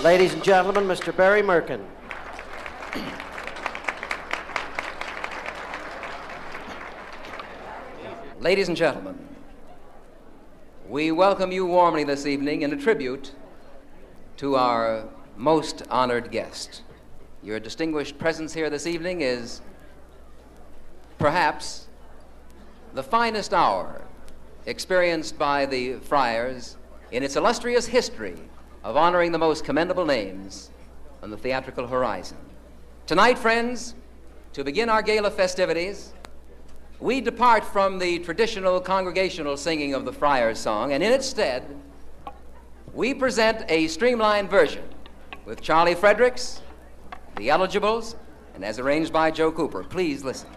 Ladies and gentlemen, Mr. Barry Merkin. Ladies and gentlemen, we welcome you warmly this evening in a tribute to our most honored guest. Your distinguished presence here this evening is perhaps the finest hour experienced by the Friars in its illustrious history of honoring the most commendable names on the theatrical horizon. Tonight, friends, to begin our gala festivities, we depart from the traditional congregational singing of the Friars song, and in its stead, we present a streamlined version with Charlie Fredericks, the Eligibles, and as arranged by Joe Cooper. Please listen.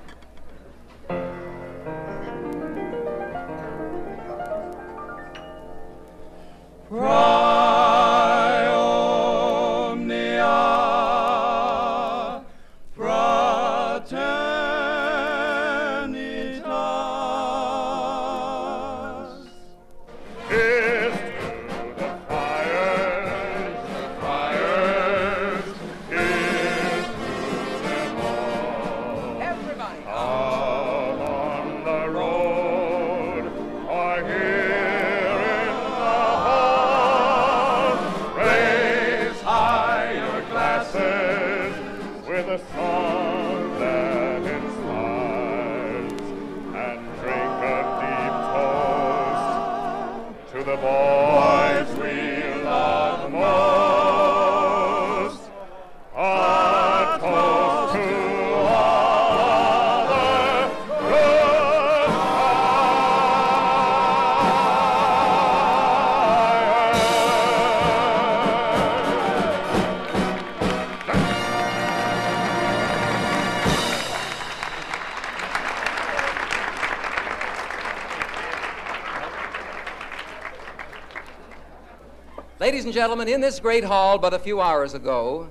Ladies and gentlemen, in this great hall but a few hours ago,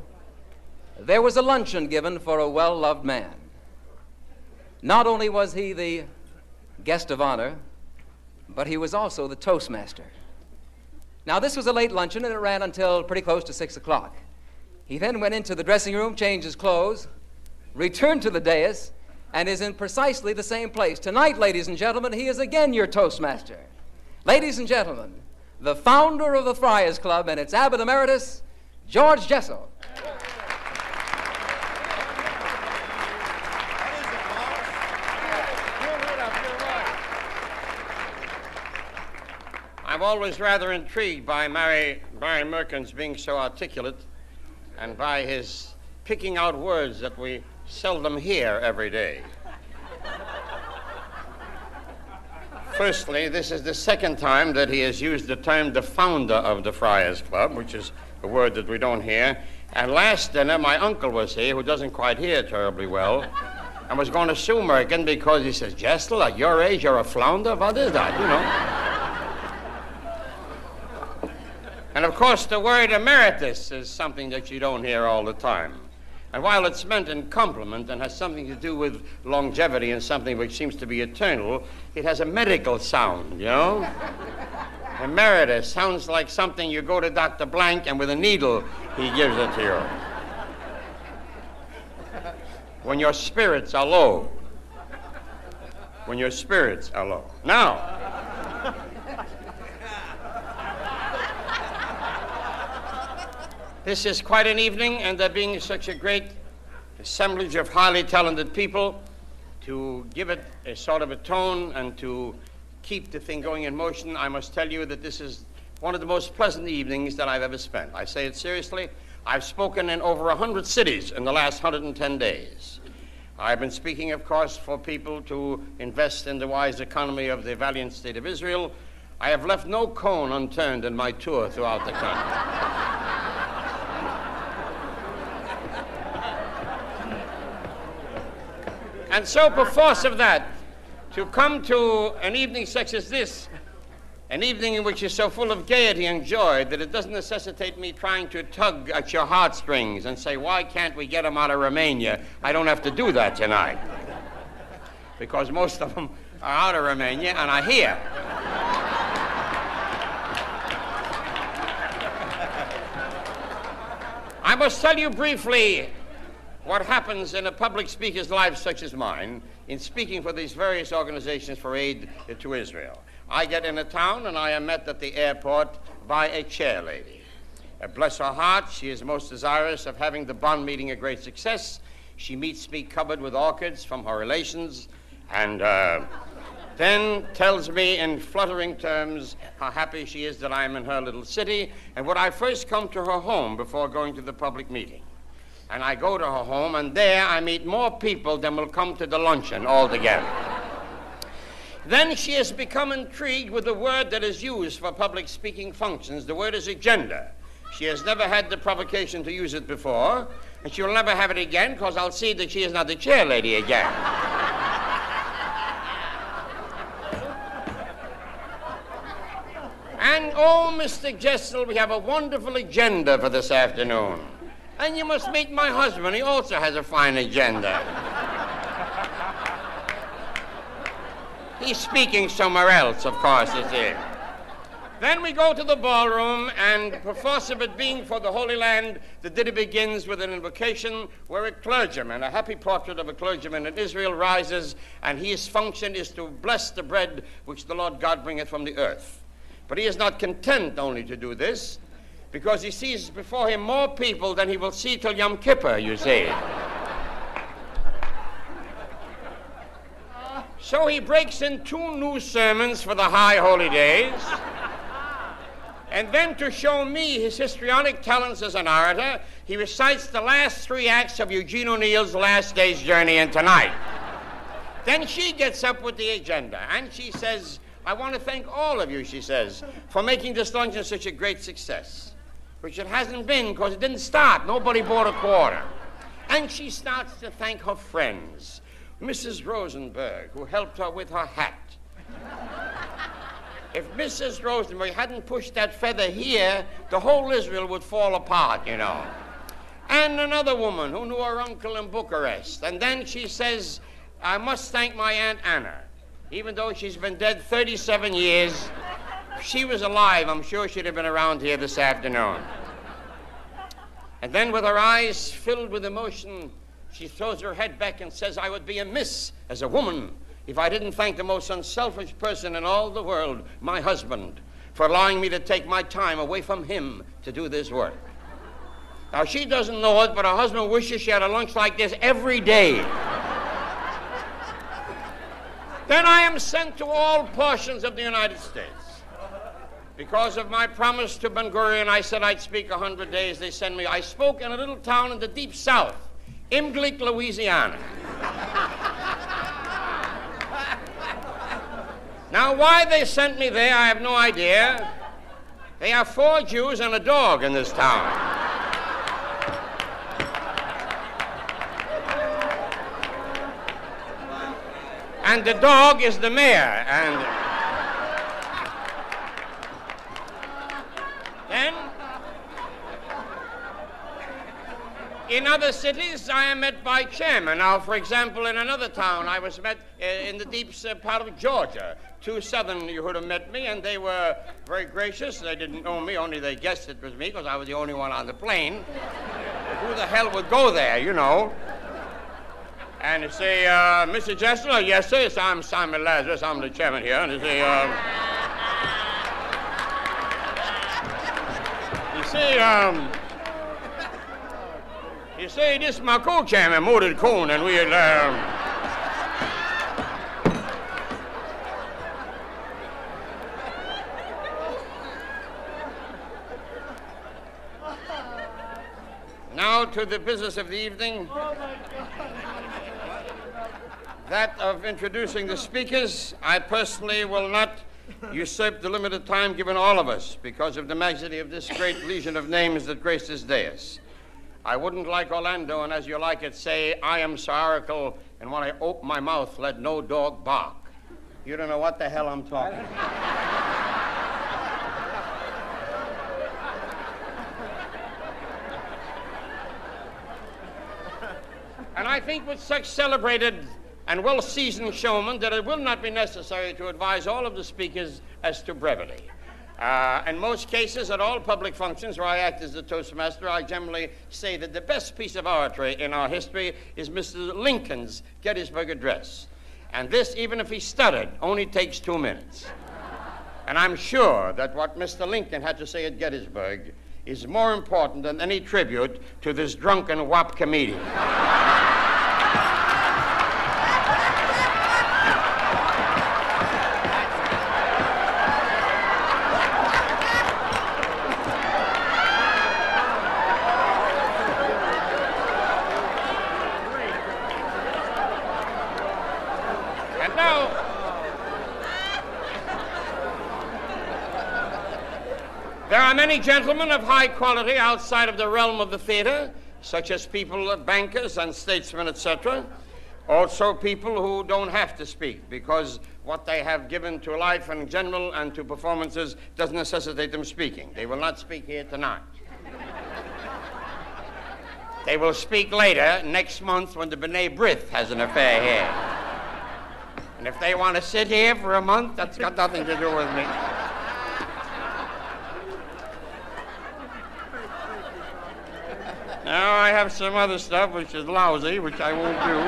there was a luncheon given for a well-loved man. Not only was he the guest of honor, but he was also the toastmaster. Now, this was a late luncheon, and it ran until pretty close to 6 o'clock. He then went into the dressing room, changed his clothes, returned to the dais, and is in precisely the same place. Tonight, ladies and gentlemen, he is again your toastmaster. Ladies and gentlemen, the founder of the Friars Club and its abbot emeritus, George Jessel. I'm always rather intrigued by Barry Merkin's being so articulate and by his picking out words that we seldom hear every day. Firstly, this is the second time that he has used the term the founder of the Friars Club, which is a word that we don't hear. And last dinner, my uncle was here, who doesn't quite hear terribly well, and was going to sue Merkin because he says, Jessel, at your age, you're a flounder? What is that, you know? And of course, the word emeritus is something that you don't hear all the time. And while it's meant in compliment and has something to do with longevity and something which seems to be eternal, it has a medical sound, you know? Emeritus sounds like something you go to Dr. Blank and with a needle he gives it to you. When your spirits are low. When your spirits are low. Now, this is quite an evening, and there being such a great assemblage of highly talented people, to give it a sort of a tone and to keep the thing going in motion, I must tell you that this is one of the most pleasant evenings that I've ever spent. I say it seriously. I've spoken in over 100 cities in the last 110 days. I've been speaking, of course, for people to invest in the wise economy of the valiant state of Israel. I have left no cone unturned in my tour throughout the country. And so, perforce of that, to come to an evening such as this, an evening in which is so full of gaiety and joy that it doesn't necessitate me trying to tug at your heartstrings and say, why can't we get them out of Romania? I don't have to do that tonight. Because most of them are out of Romania and are here. I must tell you briefly what happens in a public speaker's life such as mine in speaking for these various organizations for aid to Israel. I get in a town and I am met at the airport by a chair lady. Bless her heart, she is most desirous of having the Bonn meeting a great success. She meets me covered with orchids from her relations and then tells me in fluttering terms how happy she is that I am in her little city and would I first come to her home before going to the public meeting. And I go to her home and there I meet more people than will come to the luncheon altogether. Then she has become intrigued with the word that is used for public speaking functions. The word is agenda. She has never had the provocation to use it before, and she will never have it again, because I'll see that she is not the chair lady again. And, oh, Mr. Jessel, we have a wonderful agenda for this afternoon. And you must meet my husband. He also has a fine agenda. He's speaking somewhere else, of course, you see. Then we go to the ballroom, and perforce of it being for the Holy Land, the ditty begins with an invocation where a clergyman, a happy portrait of a clergyman in Israel, rises, and his function is to bless the bread which the Lord God bringeth from the earth. But he is not content only to do this, because he sees before him more people than he will see till Yom Kippur, you see. So he breaks in 2 new sermons for the high holy days. And then to show me his histrionic talents as an orator, he recites the last 3 acts of Eugene O'Neill's Last Day's Journey into Night. Then she gets up with the agenda, and she says, I want to thank all of you, she says, for making this luncheon such a great success, which it hasn't been because it didn't start. Nobody bought a quarter. And she starts to thank her friends. Mrs. Rosenberg, who helped her with her hat. If Mrs. Rosenberg hadn't pushed that feather here, the whole Israel would fall apart, you know. And another woman who knew her uncle in Bucharest. And then she says, I must thank my Aunt Anna. Even though she's been dead 37 years, if she was alive, I'm sure she'd have been around here this afternoon. And then with her eyes filled with emotion, she throws her head back and says, I would be amiss as a woman if I didn't thank the most unselfish person in all the world, my husband, for allowing me to take my time away from him to do this work. Now, she doesn't know it, but her husband wishes she had a lunch like this every day. Then I am sent to all portions of the United States. Because of my promise to Ben Gurion, I said I'd speak 100 days. They send me. I spoke in a little town in the deep south, Imglick, Louisiana. Now, why they sent me there, I have no idea. They have 4 Jews and a dog in this town. And the dog is the mayor. And then, in other cities, I am met by chairmen. Now, for example, in another town, I was met in the deep part of Georgia. 2 Southern you would have met me, and they were very gracious. They didn't know me, only they guessed it was me, because I was the only one on the plane. Who the hell would go there, you know? And they say, Mr. Jessel, yes, sir, yes, I'm Simon Lazarus, I'm the chairman here. And they say, you see, this is my co-chairman, Mordred Cohn, and we'll, Now to the business of the evening, that of introducing the speakers. I personally will not usurp the limited time given all of us because of the majesty of this great legion of names that grace this dais. I wouldn't like Orlando, and as you like it, say, I am Sir Oracle, and when I open my mouth, let no dog bark. You don't know what the hell I'm talking about. And I think with such celebrated and well-seasoned showmen that it will not be necessary to advise all of the speakers as to brevity. In most cases, at all public functions where I act as the Toastmaster, I generally say that the best piece of oratory in our history is Mr. Lincoln's Gettysburg Address. And this, even if he stuttered, only takes 2 minutes. And I'm sure that what Mr. Lincoln had to say at Gettysburg is more important than any tribute to this drunken wop comedian. There are many gentlemen of high quality outside of the realm of the theater, such as people, bankers and statesmen, etc. Also people who don't have to speak because what they have given to life in general and to performances doesn't necessitate them speaking. They will not speak here tonight. They will speak later, next month, when the B'nai B'rith has an affair here. And if they want to sit here for a month, that's got nothing to do with me. Now, I have some other stuff which is lousy, which I won't do.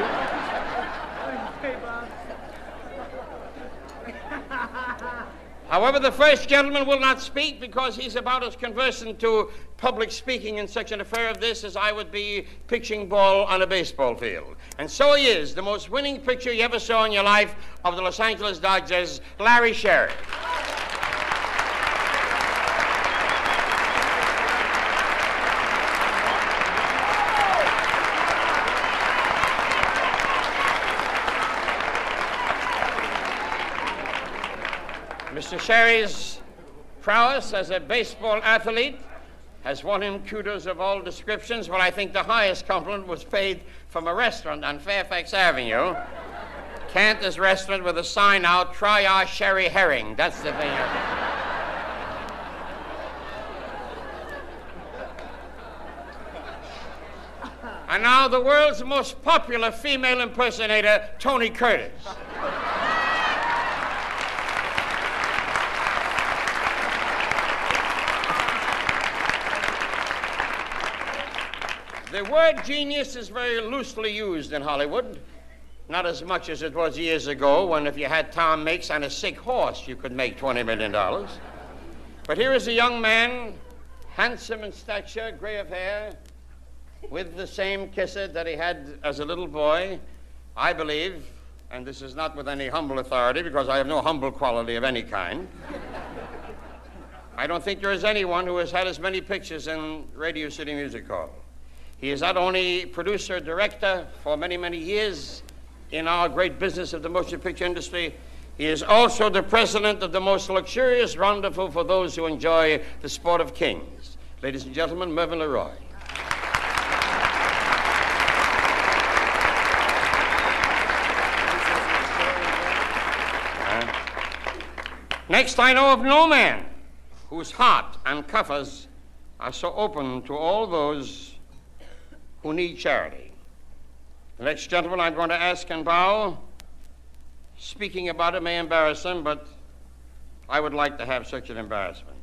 However, the first gentleman will not speak because he's about as conversant to public speaking in such an affair of this as I would be pitching ball on a baseball field. And so he is, the most winning pitcher you ever saw in your life of the Los Angeles Dodgers, Larry Sherry. Mr. Sherry's prowess as a baseball athlete has won him kudos of all descriptions, but I think the highest compliment was paid from a restaurant on Fairfax Avenue. Cantor's Restaurant with a sign out, "Try our sherry herring." That's the thing. And now the world's most popular female impersonator, Tony Curtis. The word genius is very loosely used in Hollywood, not as much as it was years ago when if you had Tom Mix on a sick horse, you could make $20 million. But here is a young man, handsome in stature, gray of hair, with the same kisser that he had as a little boy, I believe, and this is not with any humble authority because I have no humble quality of any kind. I don't think there is anyone who has had as many pictures in Radio City Music Hall. He is not only producer, director for many, many years in our great business of the motion picture industry, he is also the president of the most luxurious rendezvous for those who enjoy the sport of kings. Ladies and gentlemen, Mervyn LeRoy. Next, I know of no man whose heart and coffers are so open to all those who need charity. The next gentleman I'm going to ask and bow, speaking about it may embarrass him, but I would like to have such an embarrassment.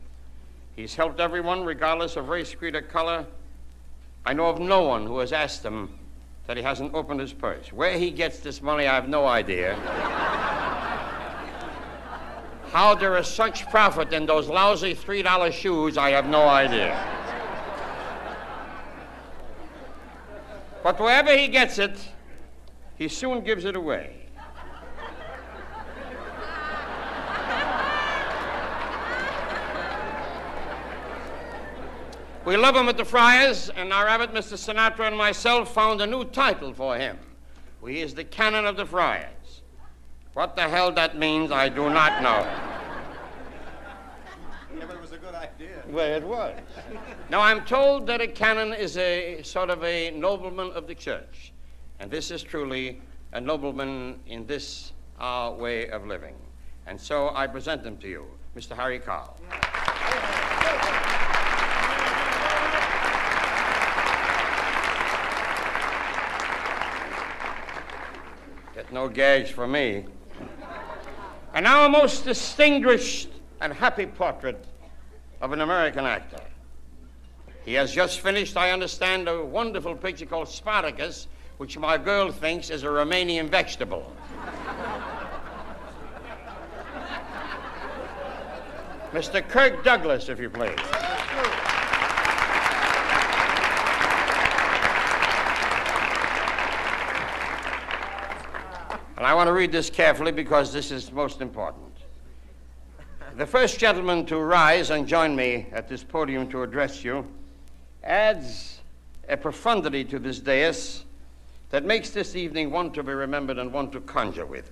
He's helped everyone regardless of race, creed, or color. I know of no one who has asked him that he hasn't opened his purse. Where he gets this money, I have no idea. How there is such profit in those lousy $3 shoes, I have no idea. But wherever he gets it, he soon gives it away. We love him at the Friars, and our abbot, Mr. Sinatra, and myself found a new title for him. He is the Canon of the Friars. What the hell that means, I do not know. Yeah, but it was a good idea. Well, it was. Now, I'm told that a canon is a sort of a nobleman of the church. And this is truly a nobleman in this our way of living. And so I present them to you, Mr. Harry Carl. Get no gags for me. And now a most distinguished and happy portrait of an American actor. He has just finished, I understand, a wonderful picture called Spartacus, which my girl thinks is a Romanian vegetable. Mr. Kirk Douglas, if you please. And I want to read this carefully because this is most important. The first gentleman to rise and join me at this podium to address you adds a profundity to this dais that makes this evening one to be remembered and one to conjure with.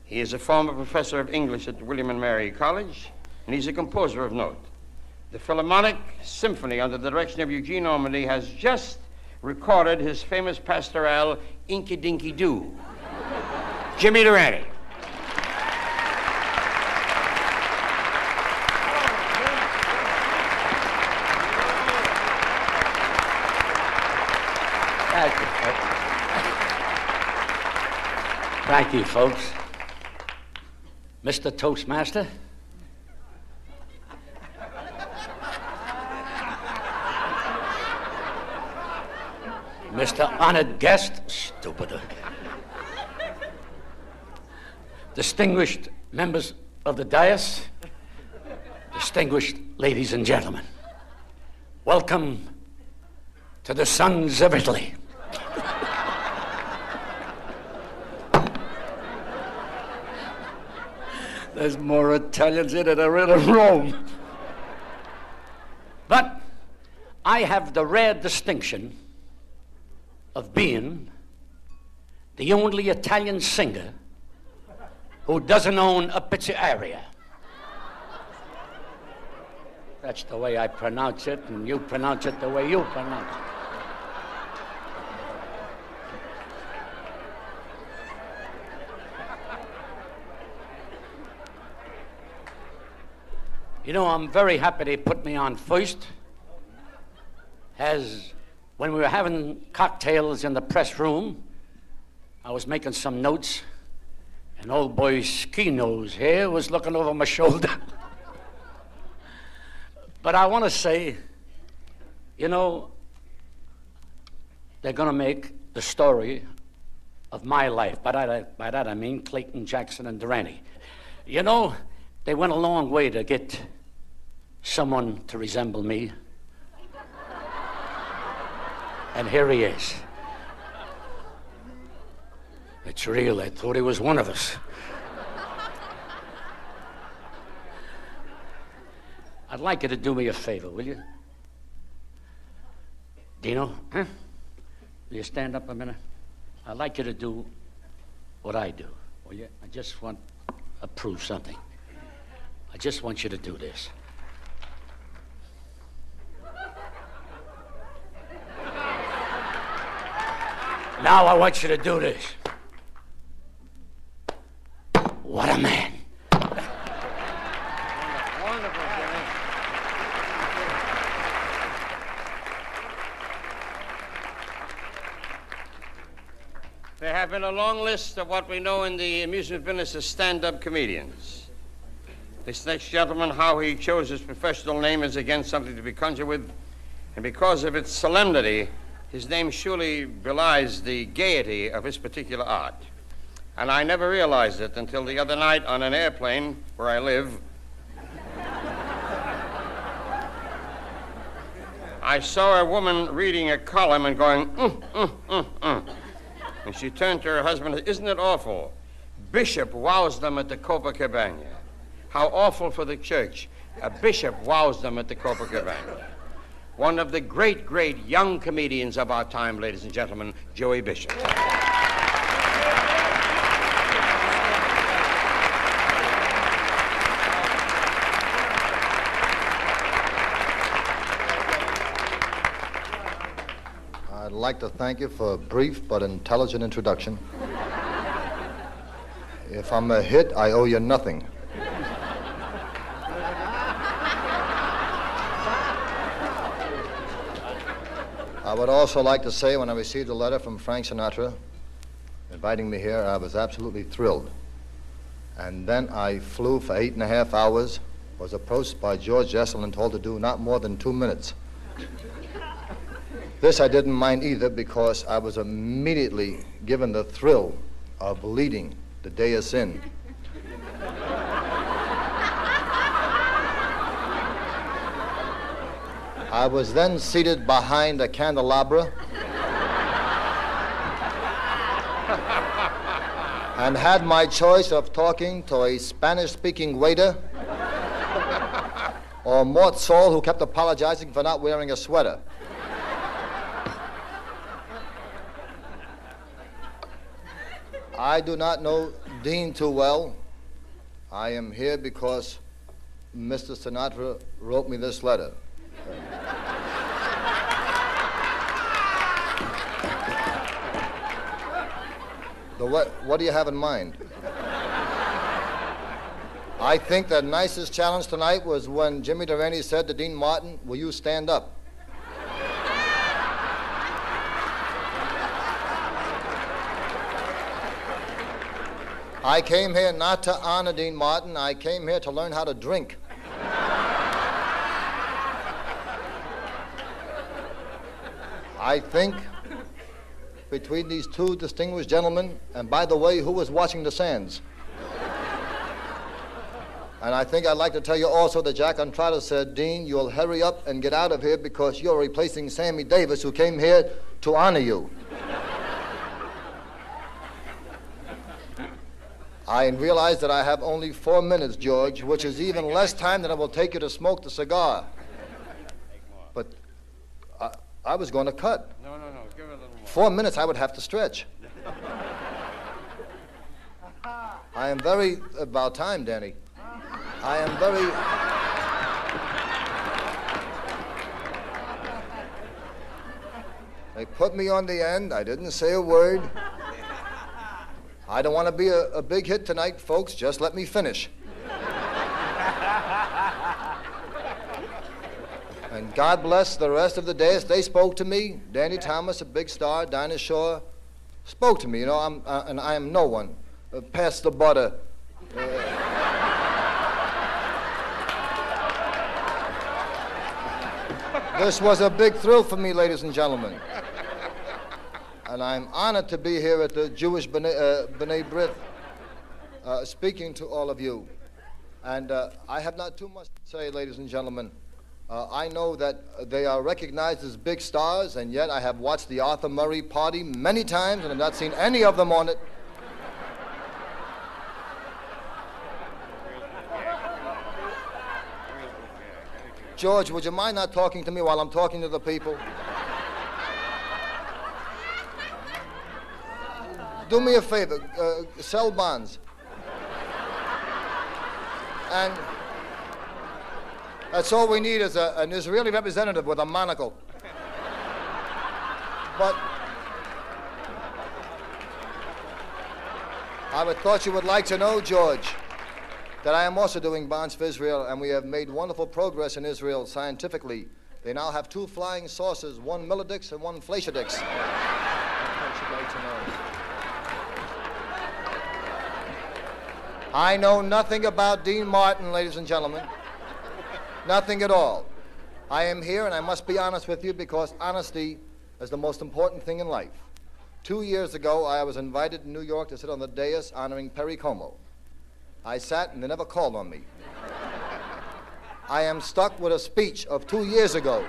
He is a former professor of English at William and Mary College, and he's a composer of note. The Philharmonic Symphony, under the direction of Eugene Ormandy, has just recorded his famous pastoral, Inky Dinky Doo. Jimmy Durante. Thank you, folks. Mr. Toastmaster. Mr. Honored Guest. Stupid. Distinguished members of the dais. Distinguished ladies and gentlemen. Welcome to the Sons of Italy. There's more Italians in it than in Rome. But I have the rare distinction of being the only Italian singer who doesn't own a pizzeria. That's the way I pronounce it, and you pronounce it the way you pronounce it. You know, I'm very happy they put me on first, as when we were having cocktails in the press room, I was making some notes, and old boy Ski Nose here was looking over my shoulder. But I want to say, you know, they're going to make the story of my life. By that I mean Clayton, Jackson, and Durante. You know, they went a long way to get someone to resemble me. And here he is. It's real. I thought he was one of us. I'd like you to do me a favor, will you? Dino, huh? Will you stand up a minute? I'd like you to do what I do, will you? I just want to prove something. I just want you to do this. Now I want you to do this. What a man. Wonderful, Jimmy. There have been a long list of what we know in the amusement business as stand-up comedians. This next gentleman, how he chose his professional name is again something to be conjured with, and because of its solemnity, his name surely belies the gaiety of his particular art. And I never realized it until the other night on an airplane where I live. I saw a woman reading a column and going, And she turned to her husband and said, "Isn't it awful? Bishop wows them at the Copacabana. How awful for the church. A bishop wows them at the Copacabana." One of the great, great young comedians of our time, ladies and gentlemen, Joey Bishop. I'd like to thank you for a brief but intelligent introduction. If I'm a hit, I owe you nothing. I would also like to say when I received a letter from Frank Sinatra inviting me here, I was absolutely thrilled. And then I flew for 8.5 hours was approached by George Jesselman and told to do not more than 2 minutes. This I didn't mind either because I was immediately given the thrill of leading the dais in. I was then seated behind a candelabra and had my choice of talking to a Spanish-speaking waiter or Mort Saul, who kept apologizing for not wearing a sweater. I do not know Dean too well. I am here because Mr. Sinatra wrote me this letter. What do you have in mind? I think the nicest challenge tonight was when Jimmy Durante said to Dean Martin, "Will you stand up?" I came here not to honor Dean Martin. I came here to learn how to drink. I think between these two distinguished gentlemen, and by the way, who was watching the Sands? And I think I'd like to tell you also that Jack Entrada said, "Dean, you'll hurry up and get out of here because you're replacing Sammy Davis, who came here to honor you." I realize that I have only 4 minutes, George, which is even less time than it will take you to smoke the cigar. But I was going to cut. No, give it a little more. 4 minutes I would have to stretch. I am very, about time, Danny. I am very, they put me on the end. I didn't say a word. I don't want to be a big hit tonight, folks. Just let me finish. And God bless the rest of the dais. They spoke to me. Danny Thomas, a big star, Dinah Shore, spoke to me. You know, and I am no one. Pass the butter. This was a big thrill for me, ladies and gentlemen. And I'm honored to be here at the Jewish B'nai B'rith, speaking to all of you. And I have not too much to say, ladies and gentlemen. I know that they are recognized as big stars, and yet I have watched the Arthur Murray party many times and have not seen any of them on it. George, would you mind not talking to me while I'm talking to the people? Do me a favor, sell bonds. And that's all we need is an Israeli representative with a monocle. But I would thought you would like to know, George, that I am also doing bonds for Israel, and we have made wonderful progress in Israel scientifically. They now have 2 flying saucers, 1 Milledix and 1 Fleischerdex. I know nothing about Dean Martin, ladies and gentlemen. Nothing at all. I am here, and I must be honest with you because honesty is the most important thing in life. 2 years ago, I was invited in New York to sit on the dais honoring Perry Como. I sat, and they never called on me. I am stuck with a speech of 2 years ago.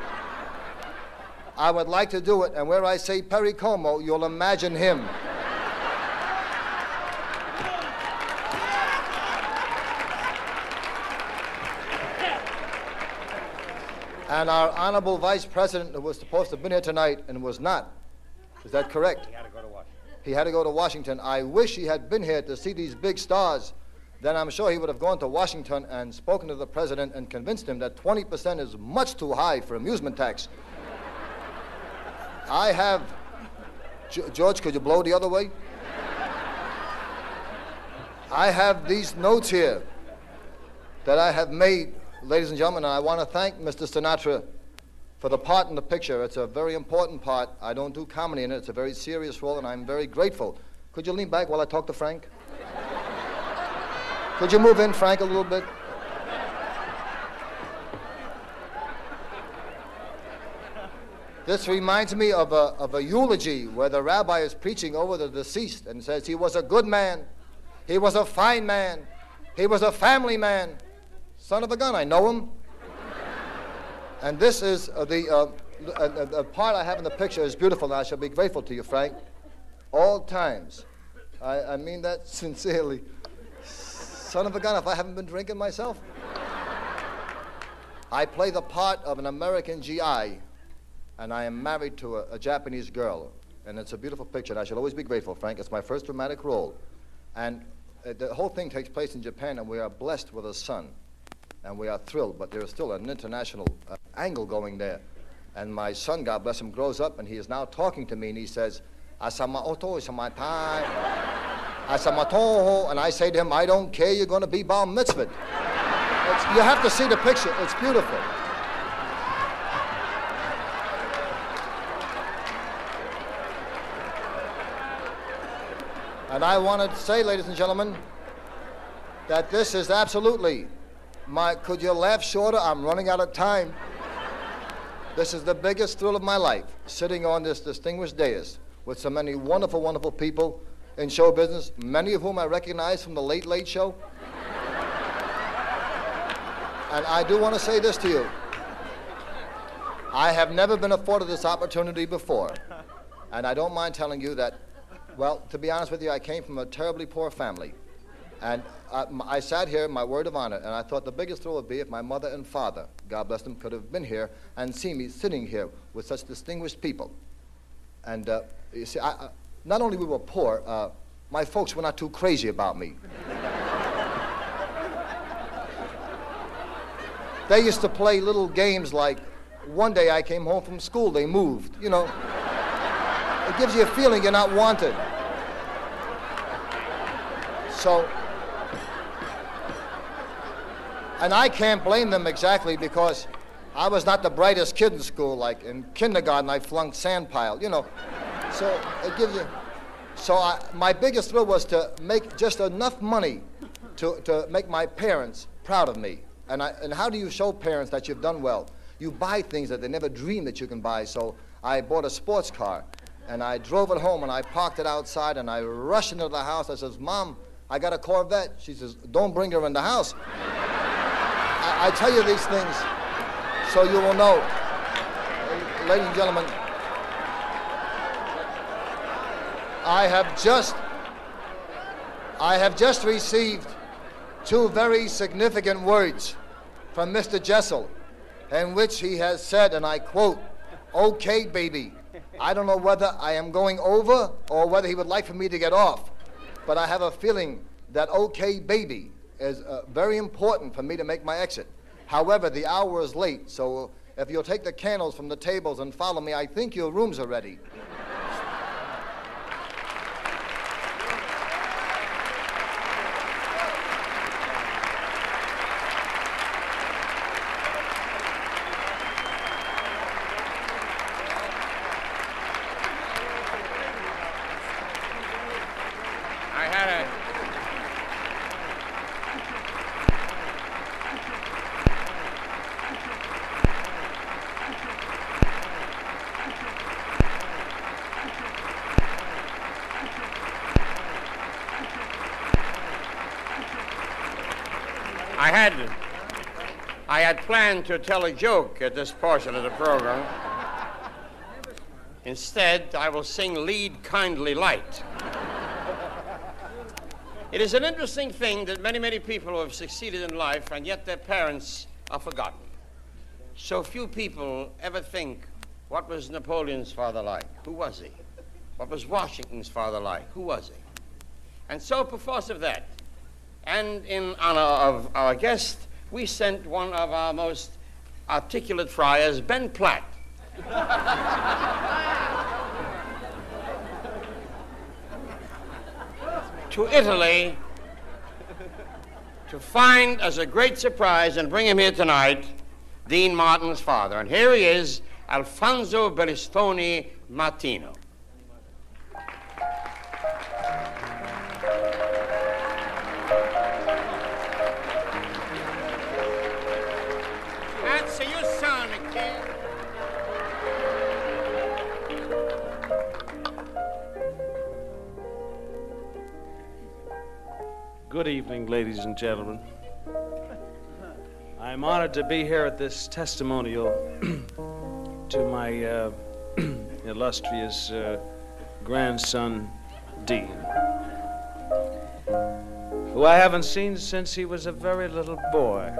I would like to do it, and where I say Perry Como, you'll imagine him. And our honorable vice president, who was supposed to have been here tonight and was not. Is that correct? He had to go to Washington. He had to go to Washington. I wish he had been here to see these big stars. Then I'm sure he would have gone to Washington and spoken to the president and convinced him that 20% is much too high for amusement tax. I have, George, could you blow the other way? I have these notes here that I have made, ladies and gentlemen, and I want to thank Mr. Sinatra for the part in the picture. It's a very important part. I don't do comedy in it. It's a very serious role, and I'm very grateful. Could you lean back while I talk to Frank? Could you move in, Frank, a little bit? This reminds me of a eulogy where the rabbi is preaching over the deceased and says he was a good man, he was a fine man, he was a family man. Son of a gun, I know him. And this is the part I have in the picture is beautiful, and I shall be grateful to you, Frank, all times. I mean that sincerely. Son of a gun, if I haven't been drinking myself. I play the part of an American GI, and I am married to a Japanese girl, and it's a beautiful picture, and I shall always be grateful, Frank. It's my first dramatic role. And the whole thing takes place in Japan, and we are blessed with a son, and we are thrilled, but there is still an international angle going there. And my son, God bless him, grows up, and he is now talking to me, and he says, Asama oto, isamatai, asamato, and I say to him, I don't care, you're going to be bar mitzvah. You have to see the picture, it's beautiful. And I wanted to say, ladies and gentlemen, that this is absolutely could you laugh shorter? I'm running out of time. This is the biggest thrill of my life, sitting on this distinguished dais with so many wonderful, wonderful people in show business, many of whom I recognize from the Late Late Show. And I do want to say this to you. I have never been afforded this opportunity before. And I don't mind telling you that, well, to be honest with you, I came from a terribly poor family. And I sat here, my word of honor, and I thought the biggest thrill would be if my mother and father, God bless them, could have been here and seen me sitting here with such distinguished people. And you see, not only we were poor, my folks were not too crazy about me. They used to play little games like, one day I came home from school, they moved, you know. It gives you a feeling you're not wanted. So, and I can't blame them exactly because I was not the brightest kid in school. Like in kindergarten, I flunked sand pile, you know. So it gives you, so my biggest thrill was to make just enough money to make my parents proud of me. And how do you show parents that you've done well? You buy things that they never dreamed that you can buy. So I bought a sports car, and I drove it home, and I parked it outside, and I rushed into the house. I says, Mom, I got a Corvette. She says, don't bring her in the house. I tell you these things so you will know. Ladies and gentlemen, I have just received two very significant words from Mr. Jessel, in which he has said, and I quote, okay, baby. I don't know whether I am going over or whether he would like for me to get off, but I have a feeling that okay, baby is very important for me to make my exit. However, the hour is late, so if you'll take the candles from the tables and follow me, I think your rooms are ready. I had planned to tell a joke at this portion of the program. Instead, I will sing Lead Kindly Light. It is an interesting thing that many, many people have succeeded in life, and yet their parents are forgotten. So few people ever think, what was Napoleon's father like? Who was he? What was Washington's father like? Who was he? And so, perforce of that, and in honor of our guest, we sent one of our most articulate friars, Ben Platt, to Italy to find as a great surprise and bring him here tonight, Dean Martin's father. And here he is, Alfonso Bellistoni Martino. That's your son, kid. Good evening, ladies and gentlemen. I'm honored to be here at this testimonial to my illustrious grandson, Dean, who I haven't seen since he was a very little boy.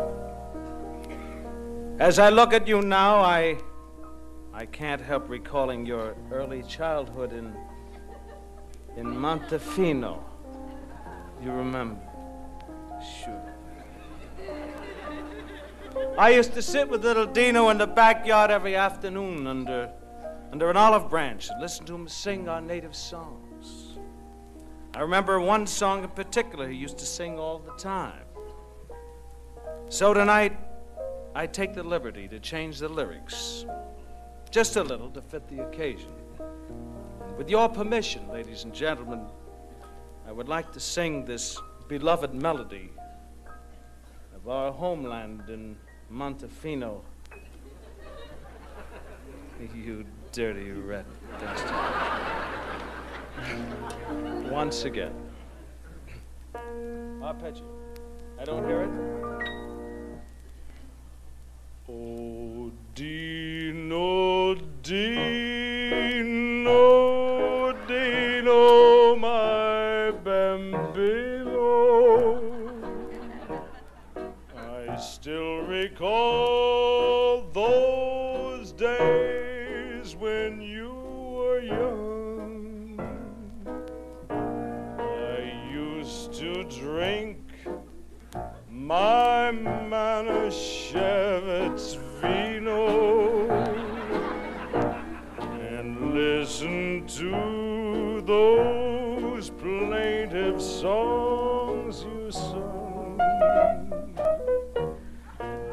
As I look at you now, I can't help recalling your early childhood in Montefino. You remember? Sure. I used to sit with little Dino in the backyard every afternoon under an olive branch and listen to him sing our native songs. I remember one song in particular he used to sing all the time. So tonight, I take the liberty to change the lyrics just a little to fit the occasion. With your permission, ladies and gentlemen, I would like to sing this beloved melody of our homeland in Montefino. You dirty rat bastard. Once again. Arpeggio. I don't hear it. Oh, Dino, Dino, Dino, my bambino. I still recall those days when you were young. I used to drink my Manischewitz vino and listen to those plaintive songs you sung.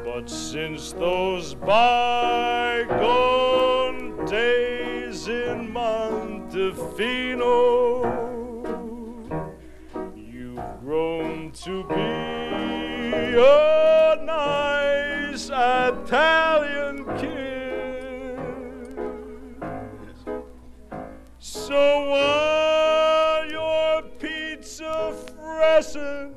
But since those bygone days in Montefino, you've grown to be a nice Italian kid. So while your pizza freshened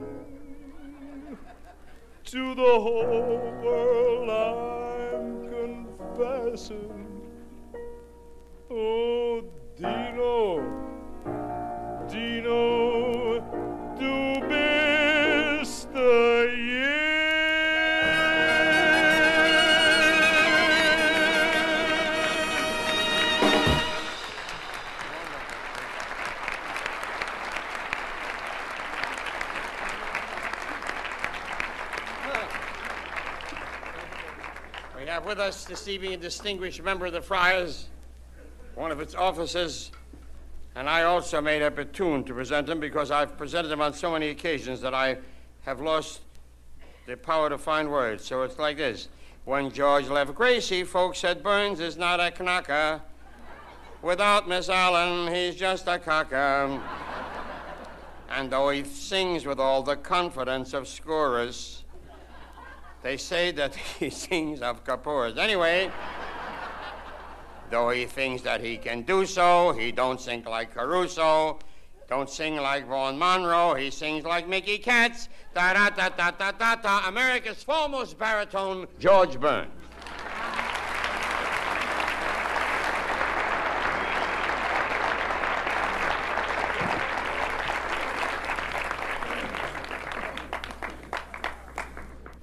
to the whole world, I'm confessing, oh, Dino, Dino, du bist der We have with us this evening a distinguished member of the Friars, one of its officers, and I also made up a tune to present him because I've presented him on so many occasions that I have lost the power to find words. So it's like this. When George left Gracie, folks said Burns is not a knocker. Without Miss Allen, he's just a cocker. And though he sings with all the confidence of scorers, they say that he sings of Kapoors. Anyway, though he thinks that he can do so, he don't sing like Caruso, don't sing like Vaughn Monroe, he sings like Mickey Katz. Da-da-da-da-da-da-da, America's foremost baritone, George Burns.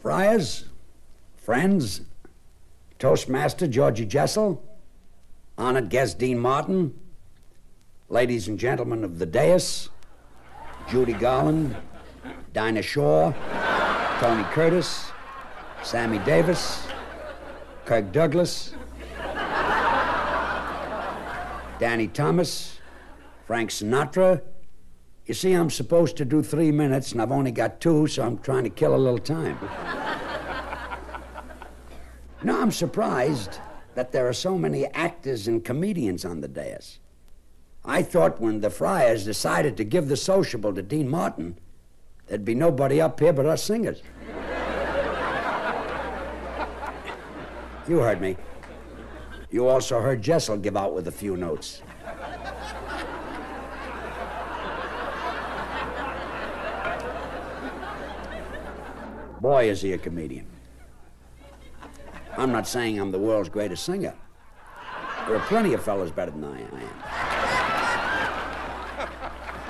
Friars, friends, Toastmaster Georgie Jessel, honored guest Dean Martin, ladies and gentlemen of the dais, Judy Garland, Dinah Shore, Tony Curtis, Sammy Davis, Kirk Douglas, Danny Thomas, Frank Sinatra. You see, I'm supposed to do 3 minutes, and I've only got 2, so I'm trying to kill a little time. No, I'm surprised that there are so many actors and comedians on the dais. I thought when the Friars decided to give the sociable to Dean Martin, there'd be nobody up here but us singers. You heard me. You also heard Jessel give out with a few notes. Boy, is he a comedian. I'm not saying I'm the world's greatest singer. There are plenty of fellas better than I am.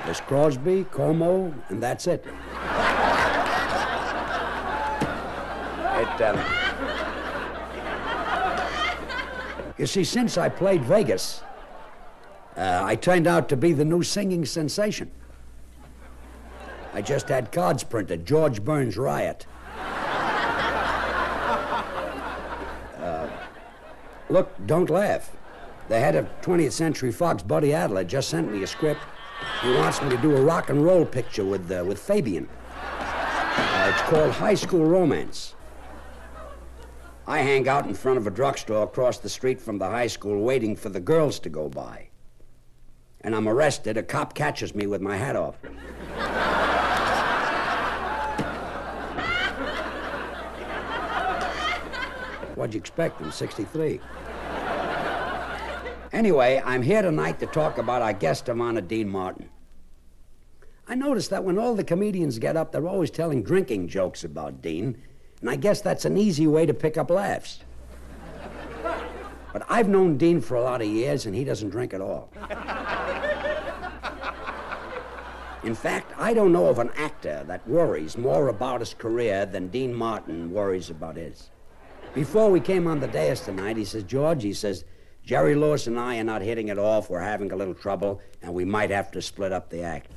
There's Crosby, Como, and that's it. You see, since I played Vegas, I turned out to be the new singing sensation. I just had cards printed, George Burns Riot. Look, don't laugh. The head of 20th Century Fox, Buddy Adler, just sent me a script. He wants me to do a rock and roll picture with Fabian. It's called High School Romance. I hang out in front of a drugstore across the street from the high school waiting for the girls to go by. And I'm arrested. A cop catches me with my hat off. What'd you expect? I'm 63. Anyway, I'm here tonight to talk about our guest of honor, Dean Martin. I noticed that when all the comedians get up, they're always telling drinking jokes about Dean, and I guess that's an easy way to pick up laughs. But I've known Dean for a lot of years, and he doesn't drink at all. In fact, I don't know of an actor that worries more about his career than Dean Martin worries about his. Before we came on the dais tonight, he says, George, he says, Jerry Lewis and I are not hitting it off. We're having a little trouble, and we might have to split up the act.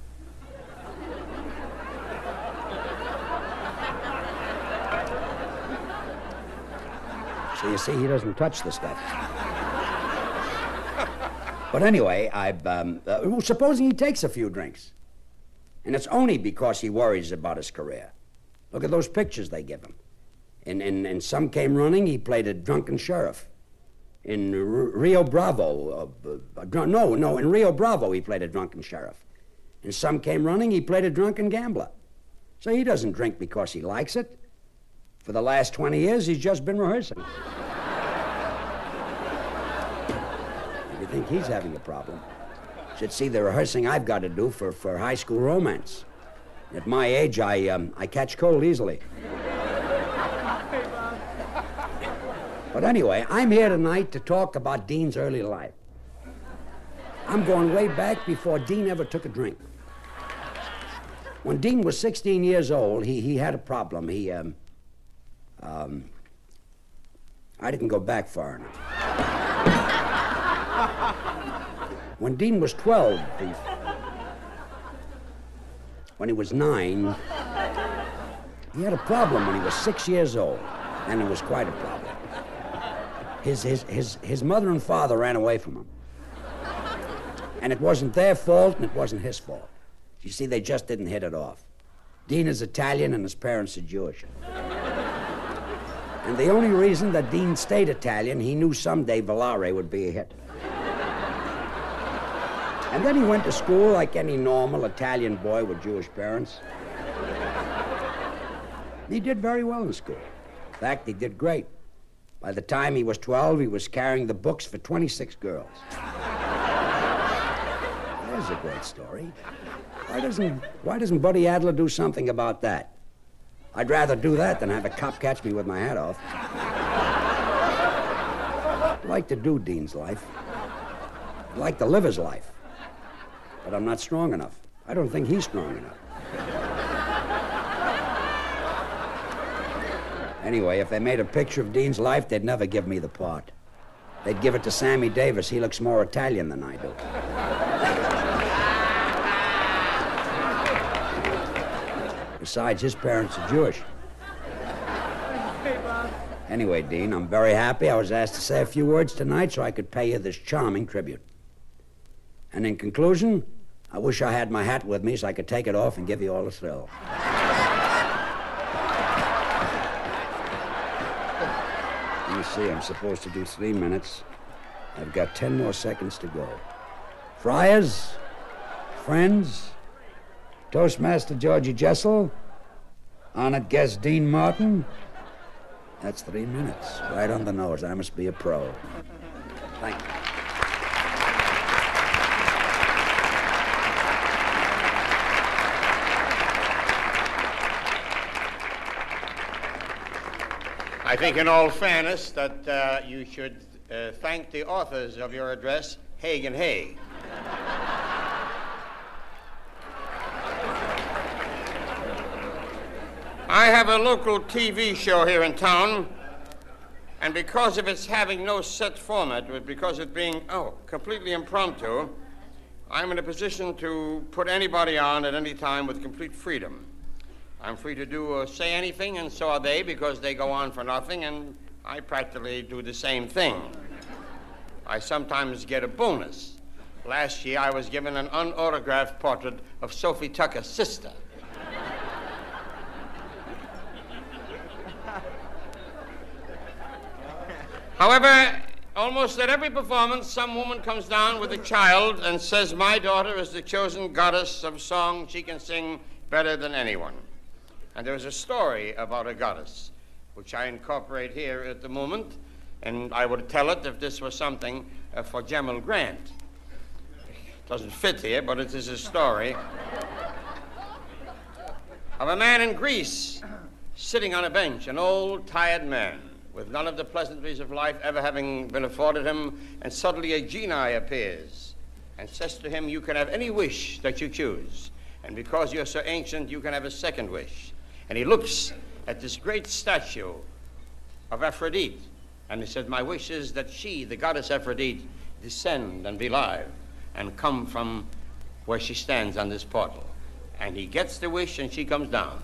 So you see, he doesn't touch the stuff. But anyway, supposing he takes a few drinks. And it's only because he worries about his career. Look at those pictures they give him. In Some Came Running, he played a drunken sheriff. In Rio Bravo, in Rio Bravo, he played a drunken sheriff. In Some Came Running, he played a drunken gambler. So he doesn't drink because he likes it. For the last 20 years, he's just been rehearsing. You think he's having a problem? Should see the rehearsing I've got to do for High School Romance. At my age, I catch cold easily. But anyway, I'm here tonight to talk about Dean's early life. I'm going way back before Dean ever took a drink. When Dean was 16 years old, he had a problem. I didn't go back far enough. When Dean was 12, when he was 9, he had a problem when he was 6 years old, and it was quite a problem. His mother and father ran away from him. And it wasn't their fault, and it wasn't his fault. You see, they just didn't hit it off. Dean is Italian, and his parents are Jewish. And the only reason that Dean stayed Italian, he knew someday Volare would be a hit. And then he went to school like any normal Italian boy with Jewish parents. He did very well in school. In fact, he did great. By the time he was 12, he was carrying the books for 26 girls. There's a great story. Why doesn't Buddy Adler do something about that? I'd rather do that than have a cop catch me with my hat off. I'd like to do Dean's life. I'd like to live his life. But I'm not strong enough. I don't think he's strong enough. Anyway, if they made a picture of Dean's life, they'd never give me the part. They'd give it to Sammy Davis. He looks more Italian than I do. Besides, his parents are Jewish. Anyway, Dean, I'm very happy I was asked to say a few words tonight so I could pay you this charming tribute. And in conclusion, I wish I had my hat with me so I could take it off and give you all a thrill. You see, I'm supposed to do 3 minutes. I've got 10 more seconds to go. Friars, friends, Toastmaster Georgie Jessel, honored guest Dean Martin. That's 3 minutes, right on the nose. I must be a pro. Thank you. I think in all fairness that you should thank the authors of your address, Haig and Haig. I have a local TV show here in town, and because of its having no set format, but because of it being, completely impromptu, I'm in a position to put anybody on at any time with complete freedom. I'm free to do or say anything, and so are they, because they go on for nothing, and I practically do the same thing. I sometimes get a bonus. Last year, I was given an unautographed portrait of Sophie Tucker's sister. However, almost at every performance, some woman comes down with a child and says, my daughter is the chosen goddess of song. She can sing better than anyone. And there's a story about a goddess, which I incorporate here at the moment, and I would tell it if this was something for Gemmill Grant. It doesn't fit here, but it is a story of a man in Greece sitting on a bench, an old, tired man, with none of the pleasantries of life ever having been afforded him, and suddenly a genie appears and says to him, you can have any wish that you choose, and because you're so ancient, you can have a second wish. And he looks at this great statue of Aphrodite, and he said, my wish is that she, the goddess Aphrodite, descend and be live and come from where she stands on this portal. And he gets the wish, and she comes down.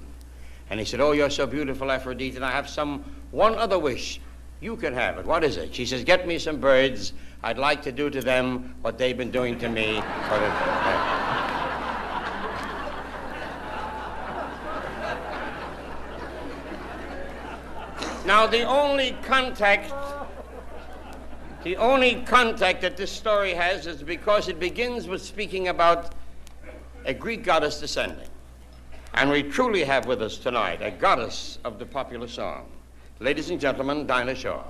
And he said, oh, you're so beautiful, Aphrodite, and I have one other wish. You can have it. What is it? She says, get me some birds. I'd like to do to them what they've been doing to me. Now, the only contact that this story has is because it begins with speaking about a Greek goddess descending. And we truly have with us tonight a goddess of the popular song. Ladies and gentlemen, Dinah Shore.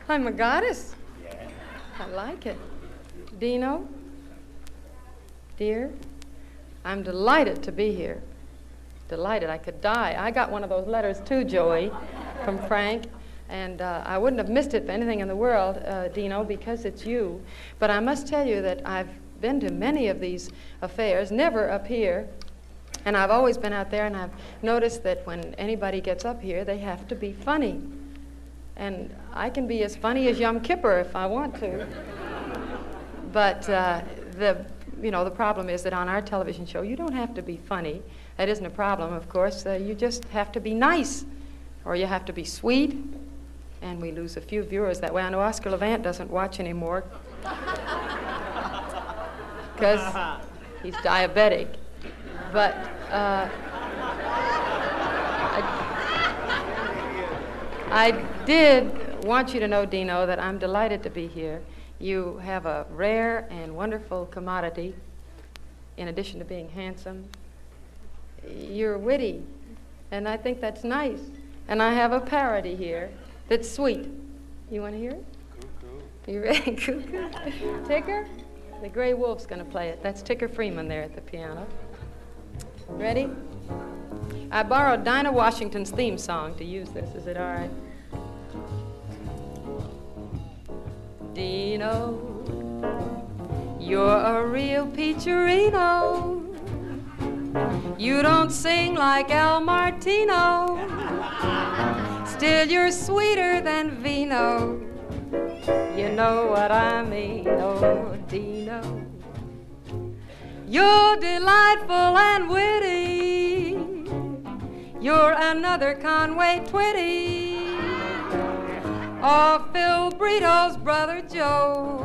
I'm a goddess. Yeah. I like it. Dino, dear, I'm delighted to be here. Delighted. I could die. I got one of those letters too, Joey, from Frank. And I wouldn't have missed it for anything in the world, Dino, because it's you. But I must tell you that I've been to many of these affairs, never up here. And I've always been out there, and I've noticed that when anybody gets up here, they have to be funny. And I can be as funny as Yom Kippur if I want to. But the problem is that on our television show, you don't have to be funny. That isn't a problem, of course. You just have to be nice, or you have to be sweet. And we lose a few viewers that way. I know Oscar Levant doesn't watch anymore because he's diabetic. But I did want you to know, Dino, that I'm delighted to be here. You have a rare and wonderful commodity. In addition to being handsome, you're witty, and I think that's nice. And I have a parody here that's sweet. You want to hear it? Cuckoo. You ready? Cuckoo. Ticker? The Gray Wolf's going to play it. That's Ticker Freeman there at the piano. Ready? I borrowed Dinah Washington's theme song to use this. Is it all right? Dino, you're a real peacherino. You don't sing like Al Martino. Still, you're sweeter than vino. You know what I mean, oh, Dino. You're delightful and witty. You're another Conway Twitty, or Phil Brito's brother Joe.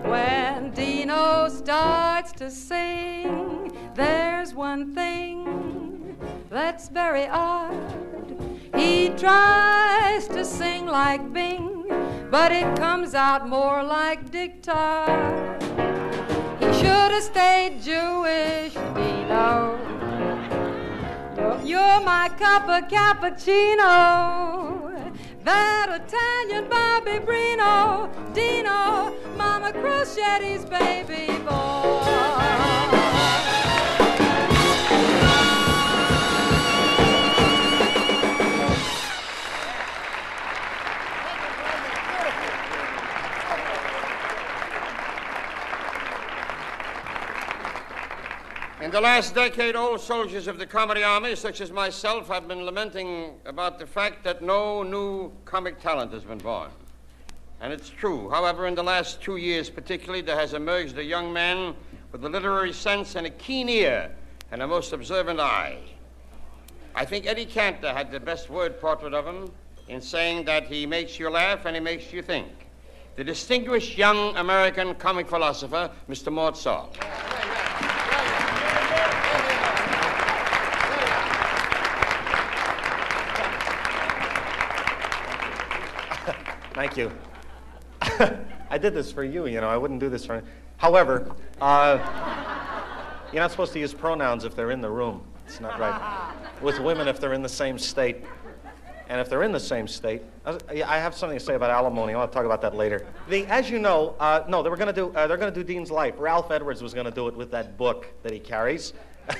When Dino starts to sing, there's one thing that's very odd. He tries to sing like Bing, but it comes out more like Dictar. He should have stayed Jewish, Dino. You're my cup of cappuccino. That Italian Bobby Brino, Dino, Mama Cruz. will shed his baby boy. In the last decade, old soldiers of the comedy army, such as myself, have been lamenting about the fact that no new comic talent has been born. And it's true. However, in the last 2 years particularly, there has emerged a young man with a literary sense and a keen ear and a most observant eye. I think Eddie Cantor had the best word portrait of him in saying that he makes you laugh and he makes you think. The distinguished young American comic philosopher, Mr. Mort Saul. Thank you. I did this for you, I wouldn't do this for... However, you're not supposed to use pronouns if they're in the room. It's not right. With women if they're in the same state. And if they're in the same state... I have something to say about alimony. I'll talk about that later. As you know, no, they're going to do Dean's life. Ralph Edwards was going to do it with that book that he carries.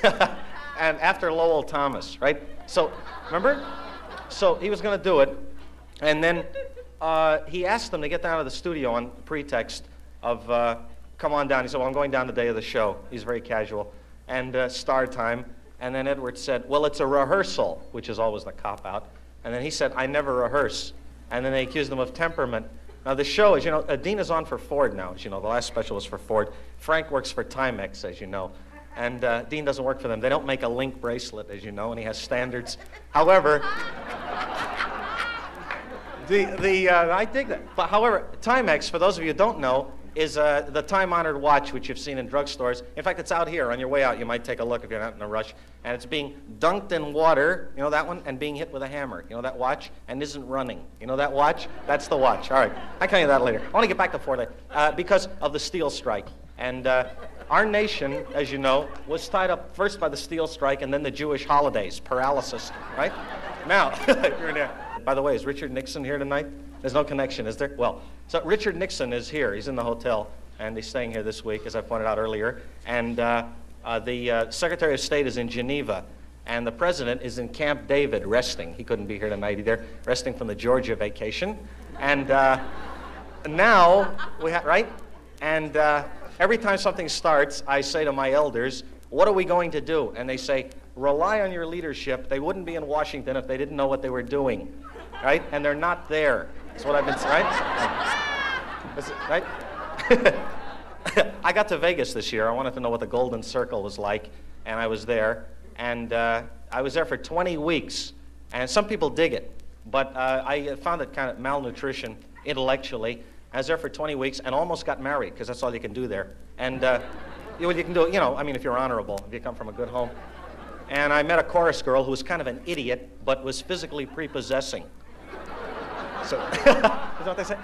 And after Lowell Thomas, right? So, remember? So he was going to do it. And then... he asked them to get down to the studio on pretext of, come on down. He said, well, I'm going down the day of the show. He's very casual. And star time. And then Edwards said, well, it's a rehearsal, which is always the cop-out. And then he said, I never rehearse. And then they accused him of temperament. Now, the show, as you know, Dean is on for Ford now, as you know. The last special was for Ford. Frank works for Timex, as you know. And Dean doesn't work for them. They don't make a link bracelet, as you know, and he has standards. However... I dig that. But however, Timex, for those of you who don't know, is the time-honored watch which you've seen in drugstores. In fact, it's out here. On your way out, you might take a look if you're not in a rush. And it's being dunked in water, you know that one, and being hit with a hammer. You know that watch? And isn't running. You know that watch? That's the watch. All right. I'll tell you that later. I want to get back to Ford because of the steel strike. And our nation, as you know, was tied up first by the steel strike and then the Jewish holidays, paralysis, right? Now, you're in there. By the way, is Richard Nixon here tonight? There's no connection, is there? Well, so Richard Nixon is here. He's in the hotel, and he's staying here this week, as I pointed out earlier. And the Secretary of State is in Geneva, and the President is in Camp David resting. He couldn't be here tonight either, resting from the Georgia vacation. And now, we have, right? And every time something starts, I say to my elders, what are we going to do? And they say, rely on your leadership. They wouldn't be in Washington if they didn't know what they were doing. Right? And they're not there. That's what I've been saying, right? Right? I got to Vegas this year. I wanted to know what the Golden Circle was like, and I was there. And I was there for 20 weeks. And some people dig it, but I found it kind of malnutrition intellectually. I was there for 20 weeks and almost got married, because that's all you can do there. And what you can do, I mean, if you're honorable, if you come from a good home. And I met a chorus girl who was kind of an idiot, but was physically prepossessing. So, is what they say?